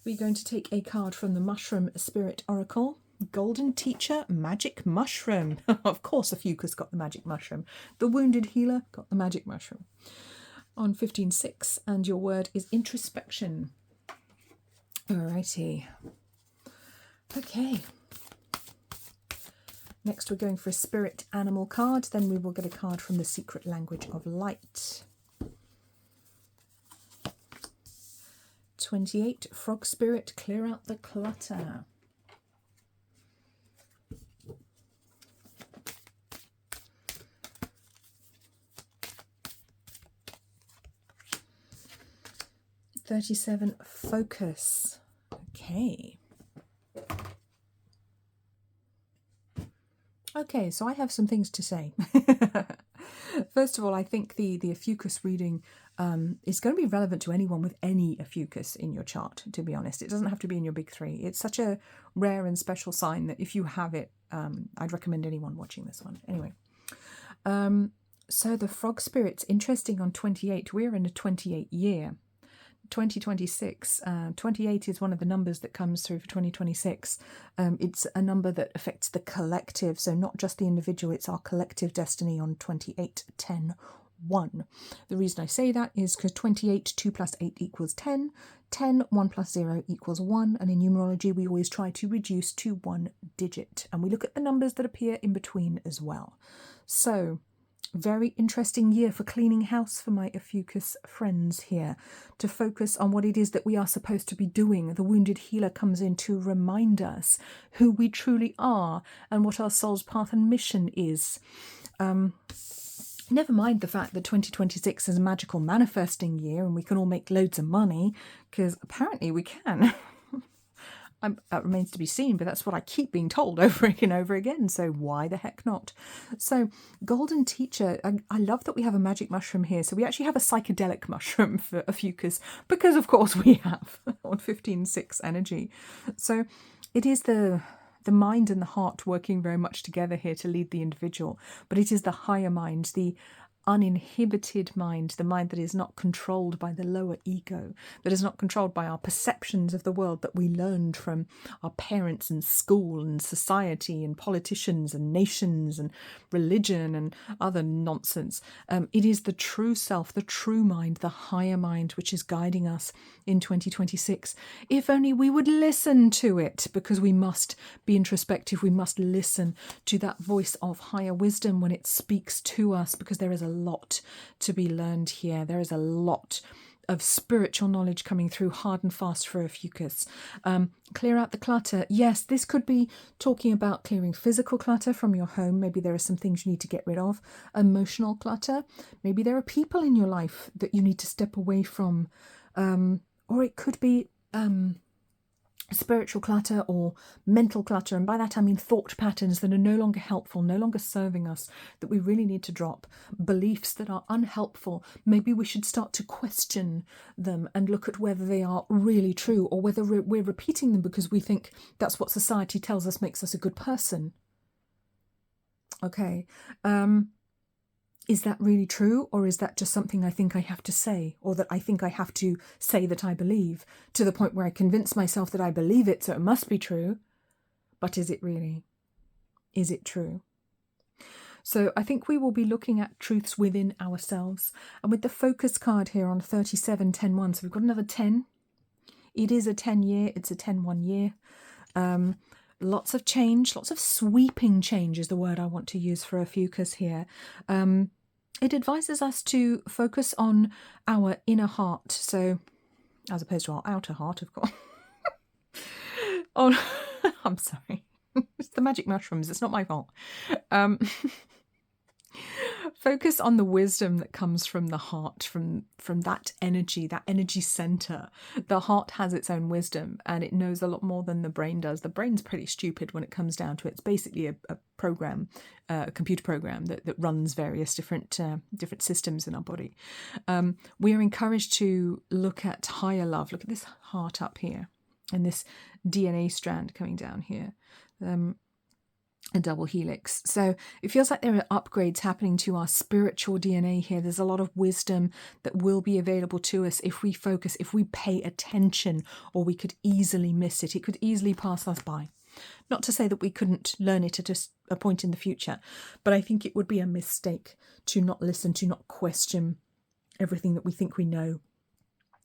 we're going to take a card from the Mushroom Spirit Oracle. Golden Teacher, Magic Mushroom. Of course, Ophiucus got the Magic Mushroom. The Wounded Healer got the Magic Mushroom. On 15.6, and your word is introspection. Alrighty. Okay. Next, we're going for a Spirit Animal card. Then we will get a card from the Secret Language of Light. 28, Frog Spirit, clear out the clutter. $37, Focus. Okay. Okay, so I have some things to say. First of all, I think the Ophiucus reading is going to be relevant to anyone with any Ophiucus in your chart, to be honest. It doesn't have to be in your big three. It's such a rare and special sign that if you have it, I'd recommend anyone watching this one. Anyway, so the Frog Spirit's interesting on 28. We're in a 28 year. 2026. 28 is one of the numbers that comes through for 2026. It's a number that affects the collective, so not just the individual, it's our collective destiny on 28, 10, 1. The reason I say that is because 28, 2 plus 8 equals 10, 10, 1 plus 0 equals 1, and in numerology we always try to reduce to one digit, and we look at the numbers that appear in between as well. So very interesting year for cleaning house for my Ophiucus friends here, to focus on what it is that we are supposed to be doing. The Wounded Healer comes in to remind us who we truly are and what our soul's path and mission is. Never mind the fact that 2026 is a magical manifesting year and we can all make loads of money, because apparently we can. That remains to be seen, but that's what I keep being told over and over again, so why the heck not? So, Golden Teacher, I love that we have a magic mushroom here. So we actually have a psychedelic mushroom for Ophiucus, because of course we have, on 15.6 energy. So it is the mind and the heart working very much together here to lead the individual, but it is the higher mind, the uninhibited mind, the mind that is not controlled by the lower ego, that is not controlled by our perceptions of the world that we learned from our parents and school and society and politicians and nations and religion and other nonsense. It is the true self, the true mind, the higher mind, which is guiding us in 2026. If only we would listen to it, because we must be introspective. We must listen to that voice of higher wisdom when it speaks to us, because there is a lot to be learned here. There is a lot of spiritual knowledge coming through hard and fast for Ophiucus. Clear out the clutter. Yes, this could be talking about clearing physical clutter from your home. Maybe there are some things you need to get rid of. Emotional clutter. Maybe there are people in your life that you need to step away from. Or it could be spiritual clutter or mental clutter, and by that I mean thought patterns that are no longer helpful, no longer serving us, that we really need to drop. Beliefs that are unhelpful, maybe we should start to question them and look at whether they are really true, or whether we're repeating them because we think that's what society tells us makes us a good person. Okay, is that really true, or is that just something I think I have to say, or that I think I have to say that I believe, to the point where I convince myself that I believe it, so it must be true? But is it really? Is it true? So I think we will be looking at truths within ourselves. And with the focus card here on 37-10-1, so we've got another 10. It is a 10 year, it's a 10-1 year. Lots of change, lots of sweeping change is the word I want to use for Ophiucus here. It advises us to focus on our inner heart, so as opposed to our outer heart, of course. I'm sorry. It's the magic mushrooms. It's not my fault. Focus on the wisdom that comes from the heart, from that energy center. The heart has its own wisdom, and it knows a lot more than the brain does. The brain's pretty stupid when it comes down to it. It's basically a program, a computer program that runs various different systems in our body. We are encouraged to look at higher love. Look at this heart up here, and this DNA strand coming down here. A double helix. So it feels like there are upgrades happening to our spiritual DNA here. There's a lot of wisdom that will be available to us if we focus, if we pay attention, or we could easily miss it. It could easily pass us by. Not to say that we couldn't learn it at a point in the future, but I think it would be a mistake to not listen, to not question everything that we think we know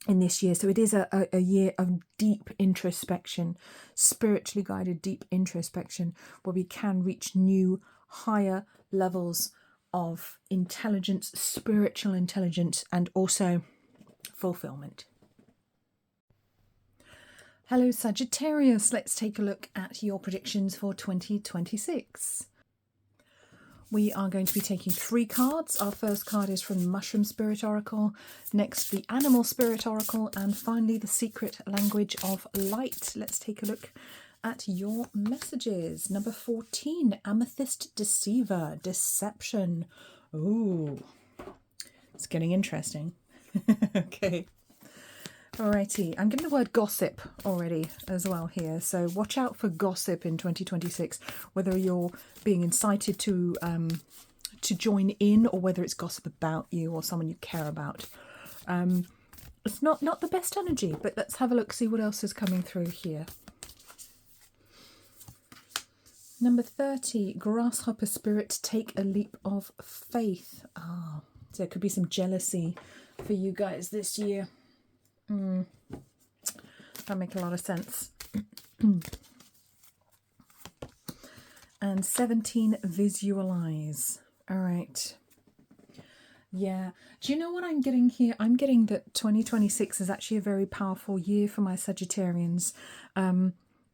in this year. So it is a year of deep introspection, spiritually guided deep introspection, where we can reach new, higher levels of intelligence, spiritual intelligence, and also fulfillment. Hello Sagittarius, let's take a look at your predictions for 2026. We are going to be taking 3 cards. Our first card is from the Mushroom Spirit Oracle, next the Animal Spirit Oracle, and finally the Secret Language of Light. Let's take a look at your messages. Number 14, Amethyst Deceiver, Deception. Ooh, it's getting interesting. Okay. Alrighty, I'm getting the word gossip already as well here, so watch out for gossip in 2026, whether you're being incited to join in, or whether it's gossip about you or someone you care about. It's not the best energy, but let's have a look, see what else is coming through here. Number 30, Grasshopper Spirit, Take a Leap of Faith. So there could be some jealousy for you guys this year. That make a lot of sense. And 17, Visualize. All right. Yeah. Do you know what I'm getting here? I'm getting that 2026 is actually a very powerful year for my Sagittarians.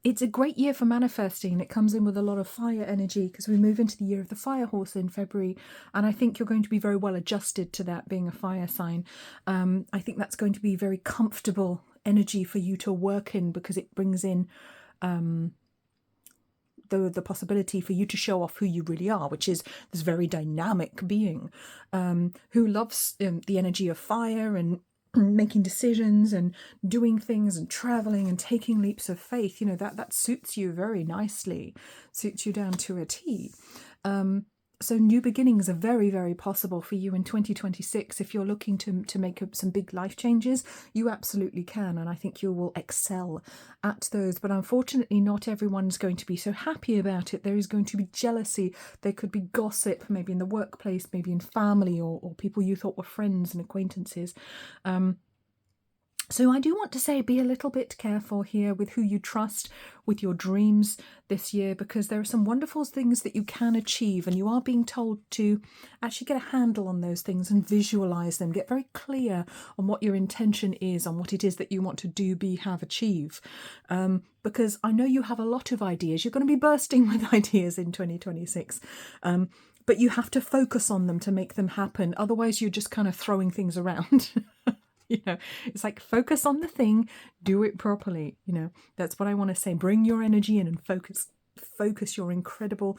It's a great year for manifesting. It comes in with a lot of fire energy because we move into the year of the fire horse in February. And I think you're going to be very well adjusted to that being a fire sign. I think that's going to be very comfortable energy for you to work in, because it brings in the possibility for you to show off who you really are, which is this very dynamic being who loves the energy of fire and making decisions and doing things and traveling and taking leaps of faith. You know, that suits you very nicely, suits you down to a T. So new beginnings are very, very possible for you in 2026. If you're looking to make some big life changes, you absolutely can. And I think you will excel at those. But unfortunately, not everyone's going to be so happy about it. There is going to be jealousy. There could be gossip, maybe in the workplace, maybe in family, or people you thought were friends and acquaintances. So I do want to say be a little bit careful here with who you trust with your dreams this year, because there are some wonderful things that you can achieve, and you are being told to actually get a handle on those things and visualize them. Get very clear on what your intention is, on what it is that you want to do, be, have, achieve. Because I know you have a lot of ideas. You're going to be bursting with ideas in 2026. But you have to focus on them to make them happen. Otherwise, you're just kind of throwing things around. You know, it's like focus on the thing, do it properly. You know, that's what I want to say. Bring your energy in and focus your incredible,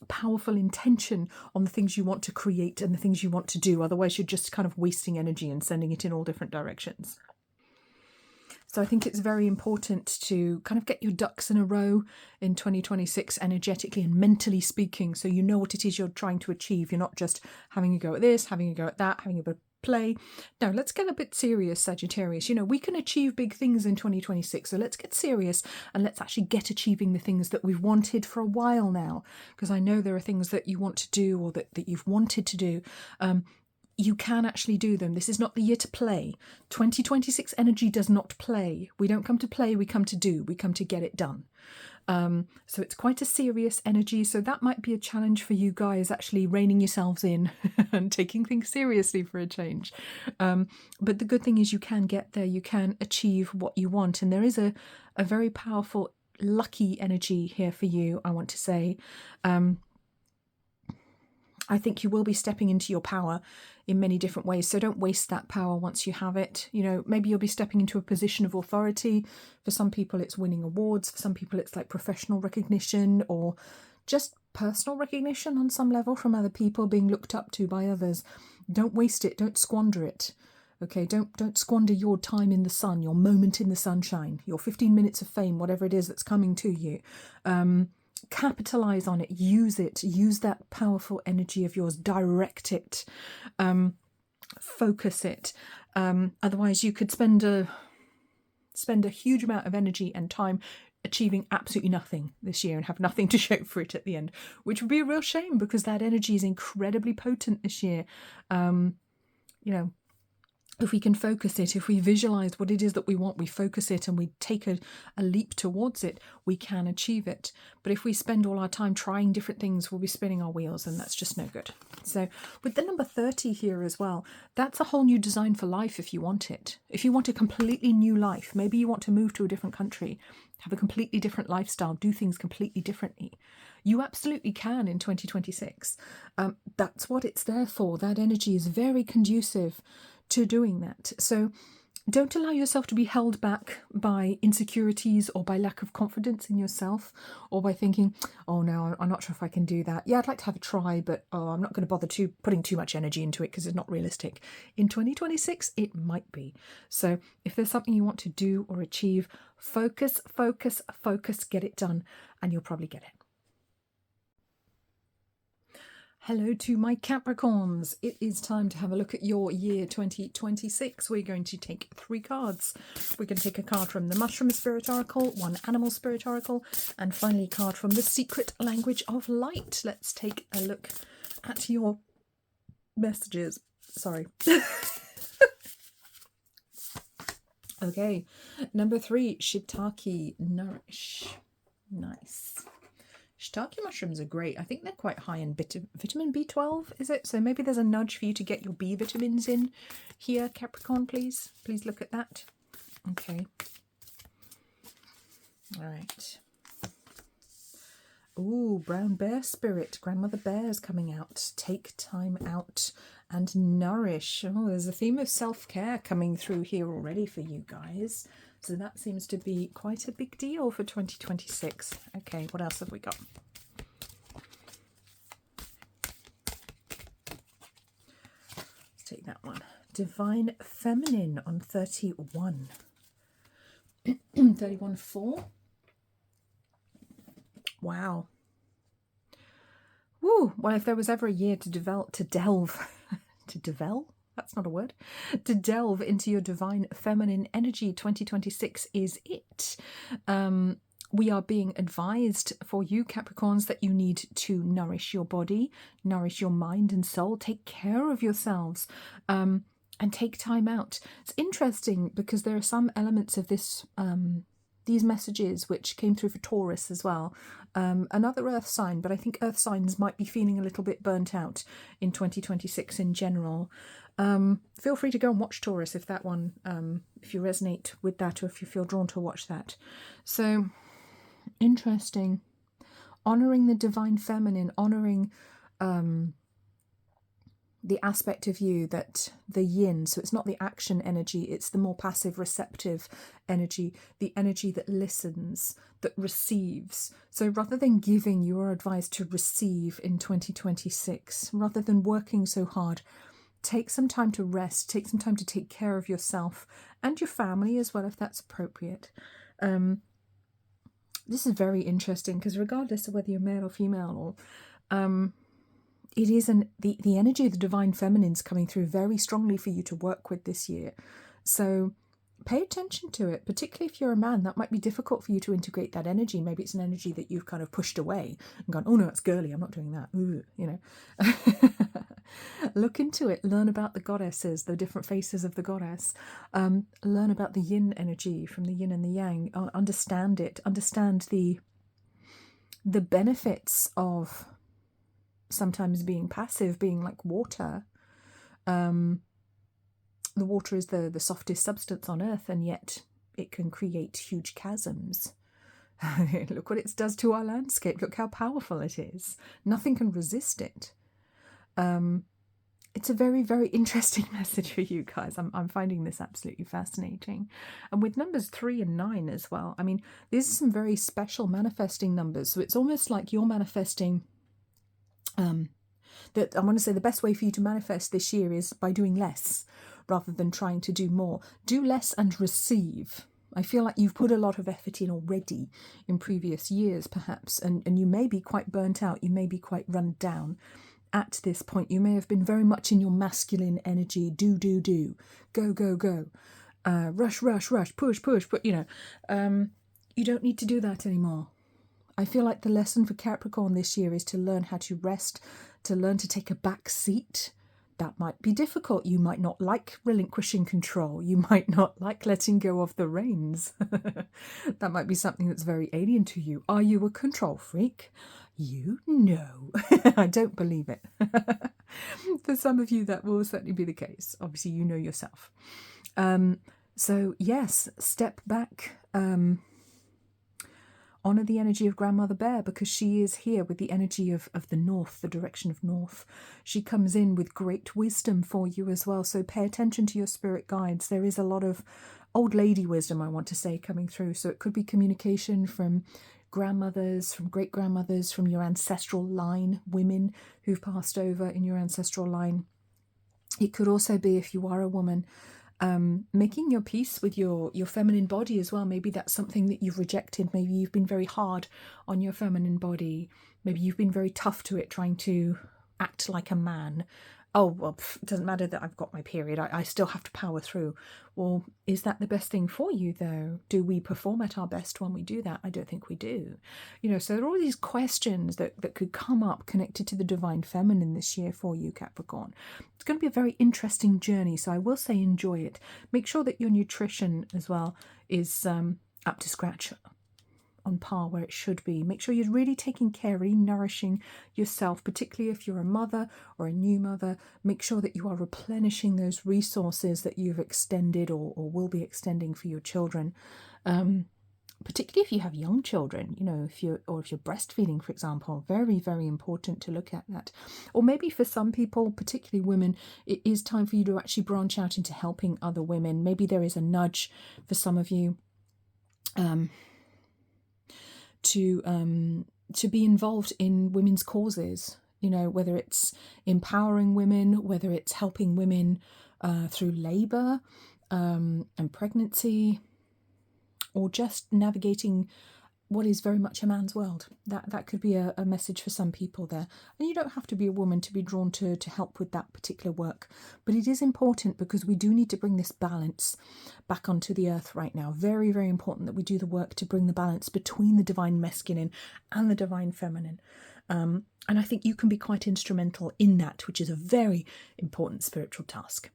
powerful intention on the things you want to create and the things you want to do. Otherwise, you're just kind of wasting energy and sending it in all different directions. So I think it's very important to kind of get your ducks in a row in 2026, energetically and mentally speaking, so you know what it is you're trying to achieve. You're not just having a go at this, having a go at that, having a bit of play. Now, let's get a bit serious, Sagittarius. You know, we can achieve big things in 2026, so let's get serious and let's actually get achieving the things that we've wanted for a while now, because I know there are things that you want to do or that you've wanted to do. You can actually do them. This is not the year to play. 2026 energy does not play. We don't come to play, we come to do. We come to get it done. So it's quite a serious energy. So that might be a challenge for you guys, actually reining yourselves in and taking things seriously for a change. But the good thing is you can get there. You can achieve what you want. And there is a very powerful, lucky energy here for you, I want to say. I think you will be stepping into your power in many different ways. So don't waste that power once you have it. You know, maybe you'll be stepping into a position of authority. For some people, it's winning awards. For some people, it's like professional recognition or just personal recognition on some level from other people, being looked up to by others. Don't waste it. Don't squander it. Okay, don't squander your time in the sun, your moment in the sunshine, your 15 minutes of fame, whatever it is that's coming to you. Capitalize on it, use that powerful energy of yours, direct it, focus it. Otherwise you could spend a huge amount of energy and time achieving absolutely nothing this year and have nothing to show for it at the end, which would be a real shame, because that energy is incredibly potent this year. You know, if we can focus it, if we visualize what it is that we want, we focus it and we take a leap towards it, we can achieve it. But if we spend all our time trying different things, we'll be spinning our wheels, and that's just no good. So with the number 30 here as well, that's a whole new design for life if you want it. If you want a completely new life, maybe you want to move to a different country, have a completely different lifestyle, do things completely differently. You absolutely can in 2026. That's what it's there for. That energy is very conducive to doing that. So don't allow yourself to be held back by insecurities or by lack of confidence in yourself, or by thinking, oh no, I'm not sure if I can do that. Yeah, I'd like to have a try, but I'm not going to bother putting too much energy into it because it's not realistic. In 2026, it might be. So if there's something you want to do or achieve, focus, get it done, and you'll probably get it. Hello to my Capricorns. It is time to have a look at your year 2026. We're going to take 3 cards. We're going to take a card from the Mushroom Spirit Oracle, 1 Animal Spirit Oracle, and finally a card from the Secret Language of Light. Let's take a look at your messages. Sorry. Okay, number 3, Shiitake Nourish. Nice. Shiitake mushrooms are great. I think they're quite high in vitamin B12, is it? So maybe there's a nudge for you to get your B vitamins in here, Capricorn, please. Please look at that. Okay. All right. Ooh, Brown Bear Spirit. Grandmother Bear's coming out. Take time out and nourish. Oh, there's a theme of self-care coming through here already for you guys. So that seems to be quite a big deal for 2026. Okay, what else have we got? Let's take that one. Divine Feminine on 31. 31-4. Wow. Woo. Well, if there was ever a year to delve, that's not a word, to delve into your divine feminine energy, 2026 is it. We are being advised for you Capricorns that you need to nourish your body, nourish your mind and soul, take care of yourselves, and take time out. It's interesting because there are some elements of this, these messages which came through for Taurus as well, another earth sign, but I think earth signs might be feeling a little bit burnt out in 2026 in general. Feel free to go and watch Taurus if that one, if you resonate with that, or if you feel drawn to watch that. So interesting. Honoring the divine feminine, honoring the aspect of you that the yin, so it's not the action energy, it's the more passive receptive energy, the energy that listens, that receives. So rather than giving, you are advised to receive in 2026. Rather than working so hard, take some time to rest, take some time to take care of yourself and your family as well, if that's appropriate. This is very interesting because regardless of whether you're male or female, or it is the energy of the divine feminine is coming through very strongly for you to work with this year. So pay attention to it, particularly if you're a man. That might be difficult for you to integrate that energy. Maybe it's an energy that you've kind of pushed away and gone, oh no, it's girly, I'm not doing that. Ooh, you know. Look into it, learn about the goddesses, the different faces of the goddess, learn about the yin energy from the yin and the yang, understand it, understand the benefits of sometimes being passive, being like water. The water is the softest substance on earth, and yet it can create huge chasms. Look what it does to our landscape. Look how powerful it is. Nothing can resist it. It's a very, very interesting message for you guys. I'm finding this absolutely fascinating. And with numbers 3 and 9 as well. I mean, these are some very special manifesting numbers. So it's almost like you're manifesting, that I want to say the best way for you to manifest this year is by doing less rather than trying to do more. Do less and receive. I feel like you've put a lot of effort in already in previous years, perhaps, and you may be quite burnt out. You may be quite run down. At this point, you may have been very much in your masculine energy. Do, go, go, rush, push, but you don't need to do that anymore. I feel like the lesson for Capricorn this year is to learn how to rest, to learn to take a back seat. That might be difficult. You might not like relinquishing control. You might not like letting go of the reins. That might be something that's very alien to you. Are you a control freak? You know. I don't believe it. For some of you, that will certainly be the case. Obviously, you know yourself. So, yes, step back. Honour the energy of Grandmother Bear, because she is here with the energy of the north, the direction of north. She comes in with great wisdom for you as well. So pay attention to your spirit guides. There is a lot of old lady wisdom, I want to say, coming through. So it could be communication from grandmothers, from great-grandmothers, from your ancestral line, women who've passed over in your ancestral line. It could also be, if you are a woman, making your peace with your feminine body as well. Maybe that's something that you've rejected. Maybe you've been very hard on your feminine body. Maybe you've been very tough to it, trying to act like a man. Oh, well, it doesn't matter that I've got my period. I still have to power through. Well, is that the best thing for you, though? Do we perform at our best when we do that? I don't think we do. So there are all these questions that could come up connected to the divine feminine this year for you, Capricorn. It's going to be a very interesting journey, so I will say enjoy it. Make sure that your nutrition as well is up to scratch, on par where it should be. Make sure you're really taking care, really nourishing yourself, particularly if you're a mother or a new mother. Make sure that you are replenishing those resources that you've extended or will be extending for your children. Particularly if you have young children, if you're breastfeeding, for example, very, very important to look at that. Or maybe for some people, particularly women, it is time for you to actually branch out into helping other women. Maybe there is a nudge for some of you to be involved in women's causes, whether it's empowering women, whether it's helping women through labour and pregnancy, or just navigating what is very much a man's world. That could be a message for some people there. And you don't have to be a woman to be drawn to help with that particular work. But it is important because we do need to bring this balance back onto the earth right now. Very, very important that we do the work to bring the balance between the divine masculine and the divine feminine. And I think you can be quite instrumental in that, which is a very important spiritual task.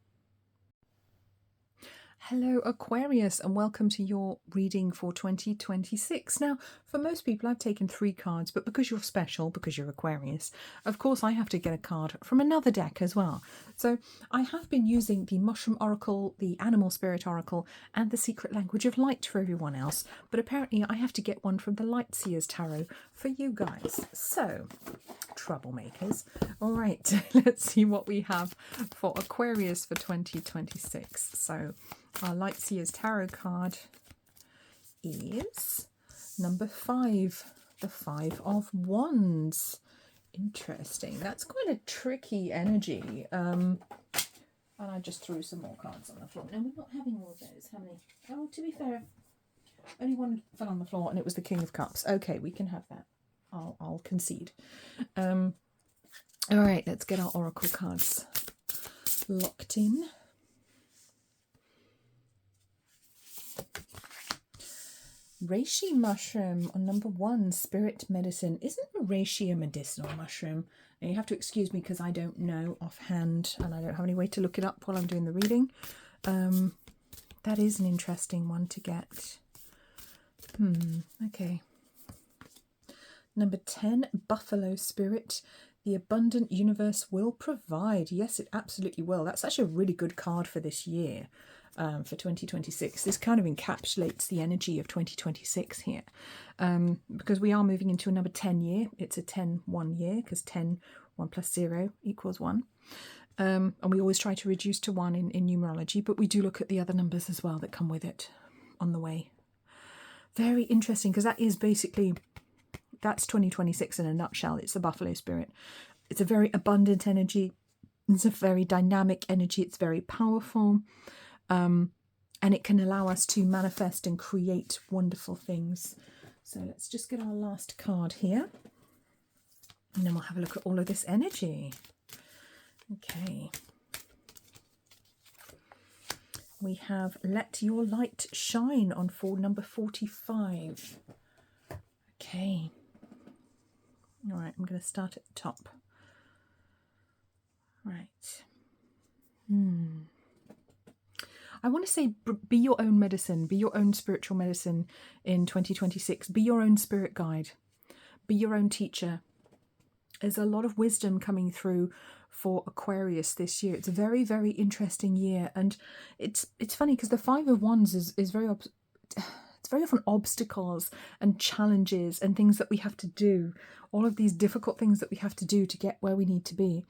Hello Aquarius, and welcome to your reading for 2026. Now, for most people I've taken 3 cards, but because you're special, because you're Aquarius, of course I have to get a card from another deck as well. So I have been using the Mushroom Oracle, the Animal Spirit Oracle, and the Secret Language of Light for everyone else, but apparently I have to get one from the Lightseers Tarot for you guys. So, troublemakers. All right, let's see what we have for Aquarius for 2026. So our Lightseers Tarot card is number 5, the 5 of Wands. Interesting. That's quite a tricky energy. And I just threw some more cards on the floor. No, we're not having all of those. How many? Oh, to be fair, only one fell on the floor, and it was the King of Cups. Okay, we can have that. I'll concede. All right, let's get our oracle cards locked in. Reishi mushroom on number 1, spirit medicine. Isn't reishi a medicinal mushroom? Now you have to excuse me because I don't know offhand and I don't have any way to look it up while I'm doing the reading. That is an interesting one to get. Okay. Number 10, buffalo spirit. The abundant universe will provide. Yes, it absolutely will. That's actually a really good card for this year. For 2026. This kind of encapsulates the energy of 2026 here, because we are moving into a number 10 year. It's a 10-1 year because 10, 1 plus 0 equals 1. And we always try to reduce to 1 in numerology, but we do look at the other numbers as well that come with it on the way. Very interesting, because that is basically, that's 2026 in a nutshell. It's the buffalo spirit. It's a very abundant energy. It's a very dynamic energy. It's very powerful. And it can allow us to manifest and create wonderful things. So let's just get our last card here. And then we'll have a look at all of this energy. Okay. We have Let Your Light Shine on number 45. Okay. All right, I'm going to start at the top. Right. I want to say be your own medicine, be your own spiritual medicine in 2026. Be your own spirit guide, be your own teacher. There's a lot of wisdom coming through for Aquarius this year. It's a very, very interesting year. And it's funny because the 5 of Wands is very often obstacles and challenges and things that we have to do. All of these difficult things that we have to do to get where we need to be.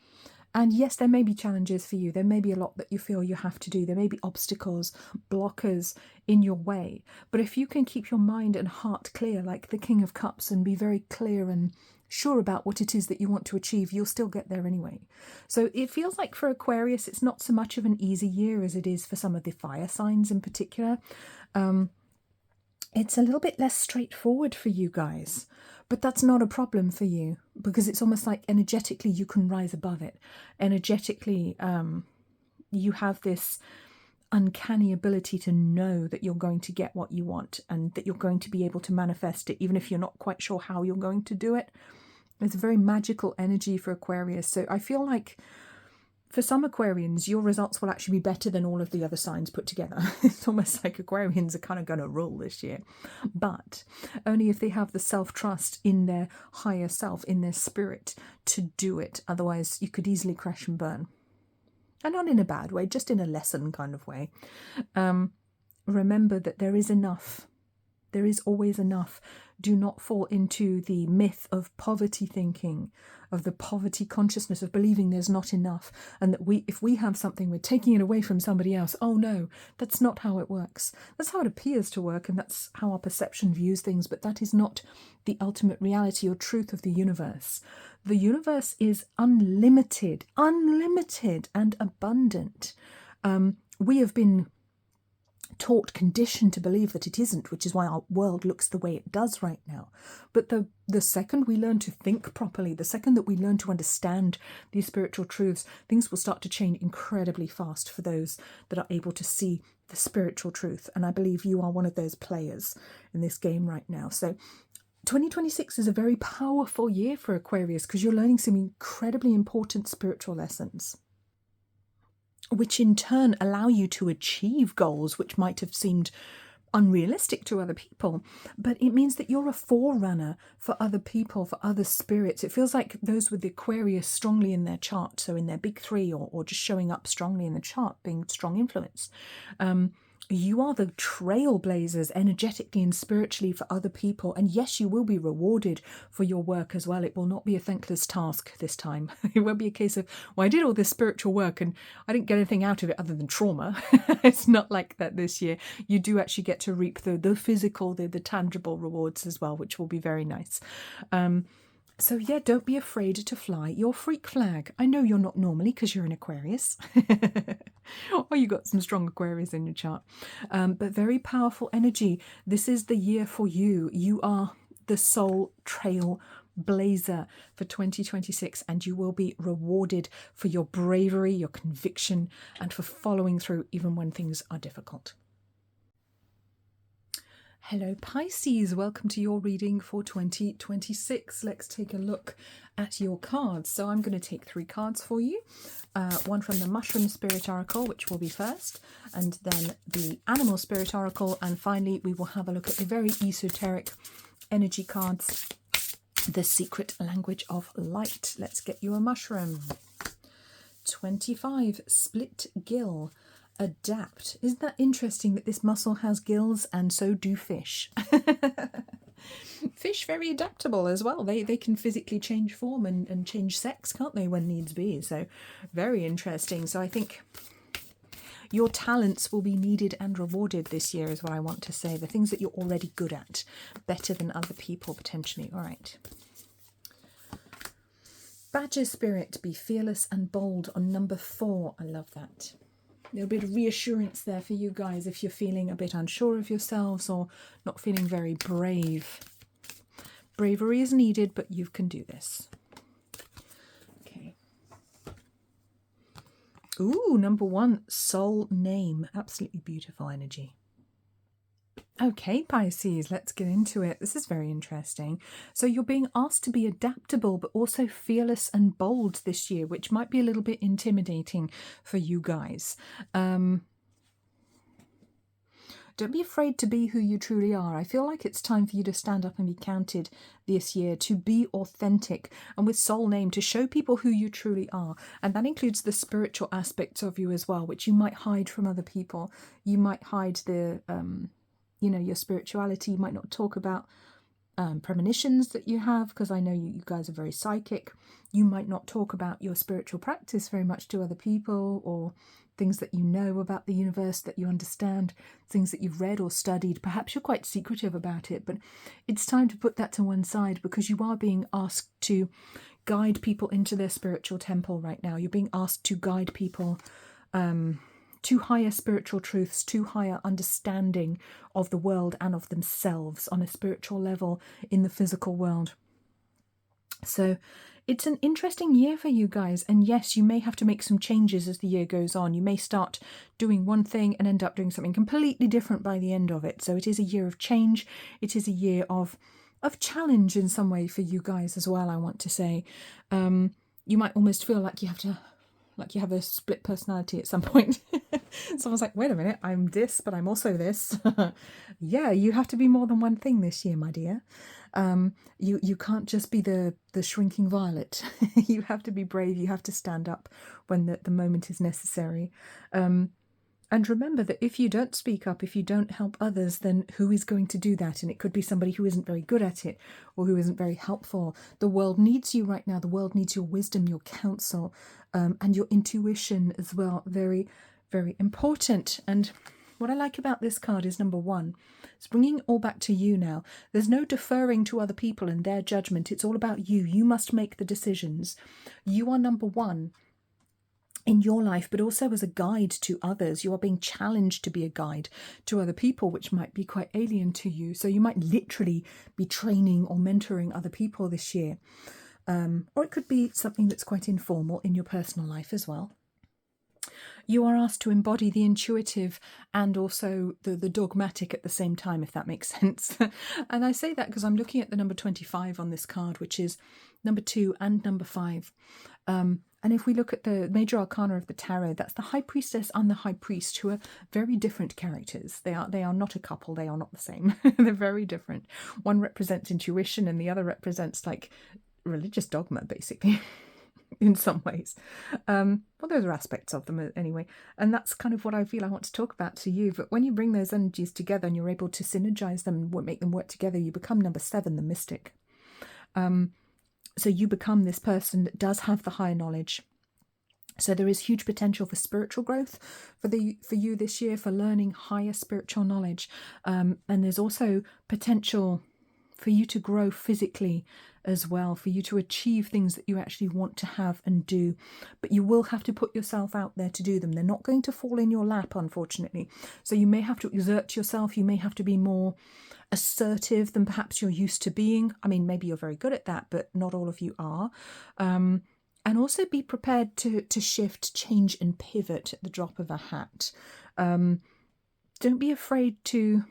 And yes, there may be challenges for you. There may be a lot that you feel you have to do. There may be obstacles, blockers in your way. But if you can keep your mind and heart clear like the King of Cups and be very clear and sure about what it is that you want to achieve, you'll still get there anyway. So it feels like for Aquarius, it's not so much of an easy year as it is for some of the fire signs in particular. It's a little bit less straightforward for you guys. But that's not a problem for you because it's almost like energetically you can rise above it. Energetically, you have this uncanny ability to know that you're going to get what you want and that you're going to be able to manifest it, even if you're not quite sure how you're going to do it. It's a very magical energy for Aquarius. So I feel like for some Aquarians, your results will actually be better than all of the other signs put together. It's almost like Aquarians are kind of going to rule this year. But only if they have the self-trust in their higher self, in their spirit to do it. Otherwise, you could easily crash and burn. And not in a bad way, just in a lesson kind of way. Remember that there is enough. There is always enough. Do not fall into the myth of poverty thinking, of the poverty consciousness of believing there's not enough and that if we have something, we're taking it away from somebody else. Oh no, that's not how it works. That's how it appears to work and that's how our perception views things, but that is not the ultimate reality or truth of the universe. The universe is unlimited and abundant. We have been taught, conditioned to believe that it isn't, which is why our world looks the way it does right now. But the second we learn to think properly, the second that we learn to understand these spiritual truths, things will start to change incredibly fast for those that are able to see the spiritual truth. And I believe you are one of those players in this game right now. So 2026 is a very powerful year for Aquarius because you're learning some incredibly important spiritual lessons, which in turn allow you to achieve goals which might have seemed unrealistic to other people. But it means that you're a forerunner for other people, for other spirits. It feels like those with the Aquarius strongly in their chart, so in their big three, or just showing up strongly in the chart, being strong influence. You are the trailblazers energetically and spiritually for other people. And yes, you will be rewarded for your work as well. It will not be a thankless task this time. It won't be a case of, well, I did all this spiritual work and I didn't get anything out of it other than trauma. It's not like that this year. You do actually get to reap the physical, the tangible rewards as well, which will be very nice. So yeah, don't be afraid to fly your freak flag. I know you're not normally because you're an Aquarius. Or you got some strong Aquarius in your chart. But very powerful energy. This is the year for you. You are the soul trail blazer for 2026, and you will be rewarded for your bravery, your conviction, and for following through even when things are difficult. Hello Pisces, welcome to your reading for 2026. Let's take a look at your cards. So I'm going to take 3 cards for you. One from the Mushroom Spirit Oracle, which will be first, and then the Animal Spirit Oracle, and finally we will have a look at the very esoteric energy cards, the Secret Language of Light. Let's get you a mushroom. 25, Split Gill. Adapt. Isn't that interesting that this mussel has gills and so do fish? Fish very adaptable as well. They can physically change form and change sex, can't they, when needs be? So very interesting. So I think your talents will be needed and rewarded this year is what I want to say. The things that you're already good at, better than other people potentially. All right. Badger Spirit, be fearless and bold on number 4. I love that. A little bit of reassurance there for you guys if you're feeling a bit unsure of yourselves or not feeling very brave. Bravery is needed, but you can do this. Okay. Ooh, number 1, soul name. Absolutely beautiful energy. Okay, Pisces, let's get into it. This is very interesting. So you're being asked to be adaptable, but also fearless and bold this year, which might be a little bit intimidating for you guys. Don't be afraid to be who you truly are. I feel like it's time for you to stand up and be counted this year, to be authentic, and with soul name, to show people who you truly are. And that includes the spiritual aspects of you as well, which you might hide from other people. You might hide the... your spirituality. You might not talk about premonitions that you have, because I know you guys are very psychic. You might not talk about your spiritual practice very much to other people, or things that you know about the universe that you understand, things that you've read or studied. Perhaps you're quite secretive about it, but it's time to put that to one side, because you are being asked to guide people into their spiritual temple right now. You're being asked to guide people to higher spiritual truths, to higher understanding of the world and of themselves on a spiritual level in the physical world. So it's an interesting year for you guys. And yes, you may have to make some changes as the year goes on. You may start doing one thing and end up doing something completely different by the end of it. So it is a year of change. It is a year of challenge in some way for you guys as well, I want to say. You might almost feel like you have a split personality at some point. Someone's like, wait a minute, I'm this, but I'm also this. Yeah, you have to be more than one thing this year, my dear. You can't just be the shrinking violet. You have to be brave. You have to stand up when the moment is necessary. And remember that if you don't speak up, if you don't help others, then who is going to do that? And it could be somebody who isn't very good at it, or who isn't very helpful. The world needs you right now. The world needs your wisdom, your counsel, and your intuition as well. Very, very important. And what I like about this card is, number 1, it's bringing it all back to you now. There's no deferring to other people and their judgment. It's all about you. You must make the decisions. You are number 1 in your life, but also as a guide to others. You are being challenged to be a guide to other people, which might be quite alien to you. So you might literally be training or mentoring other people this year. Or it could be something that's quite informal in your personal life as well. You are asked to embody the intuitive and also the dogmatic at the same time, if that makes sense. And I say that because I'm looking at the number 25 on this card, which is number 2 and number 5. And if we look at the major arcana of the tarot, that's the High Priestess and the High Priest, who are very different characters. They are not a couple. They are not the same. They're very different. One represents intuition and the other represents like religious dogma, basically. In some ways. Well, those are aspects of them anyway. And that's kind of what I feel I want to talk about to you. But when you bring those energies together and you're able to synergize them and make them work together, you become number 7, the mystic. So you become this person that does have the higher knowledge. So there is huge potential for spiritual growth for you this year, for learning higher spiritual knowledge. And there's also potential for you to grow physically as well, for you to achieve things that you actually want to have and do. But you will have to put yourself out there to do them. They're not going to fall in your lap, unfortunately. So you may have to exert yourself. You may have to be more assertive than perhaps you're used to being. I mean, maybe you're very good at that, but not all of you are. And also be prepared to shift, change and pivot at the drop of a hat. Don't be afraid to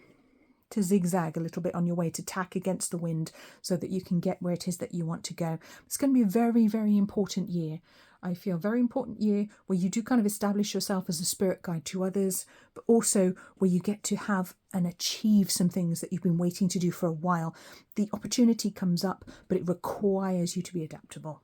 zigzag a little bit on your way, to tack against the wind so that you can get where it is that you want to go. It's going to be a very, very important year. I feel very important year where you do kind of establish yourself as a spirit guide to others, but also where you get to have and achieve some things that you've been waiting to do for a while. The opportunity comes up, but it requires you to be adaptable.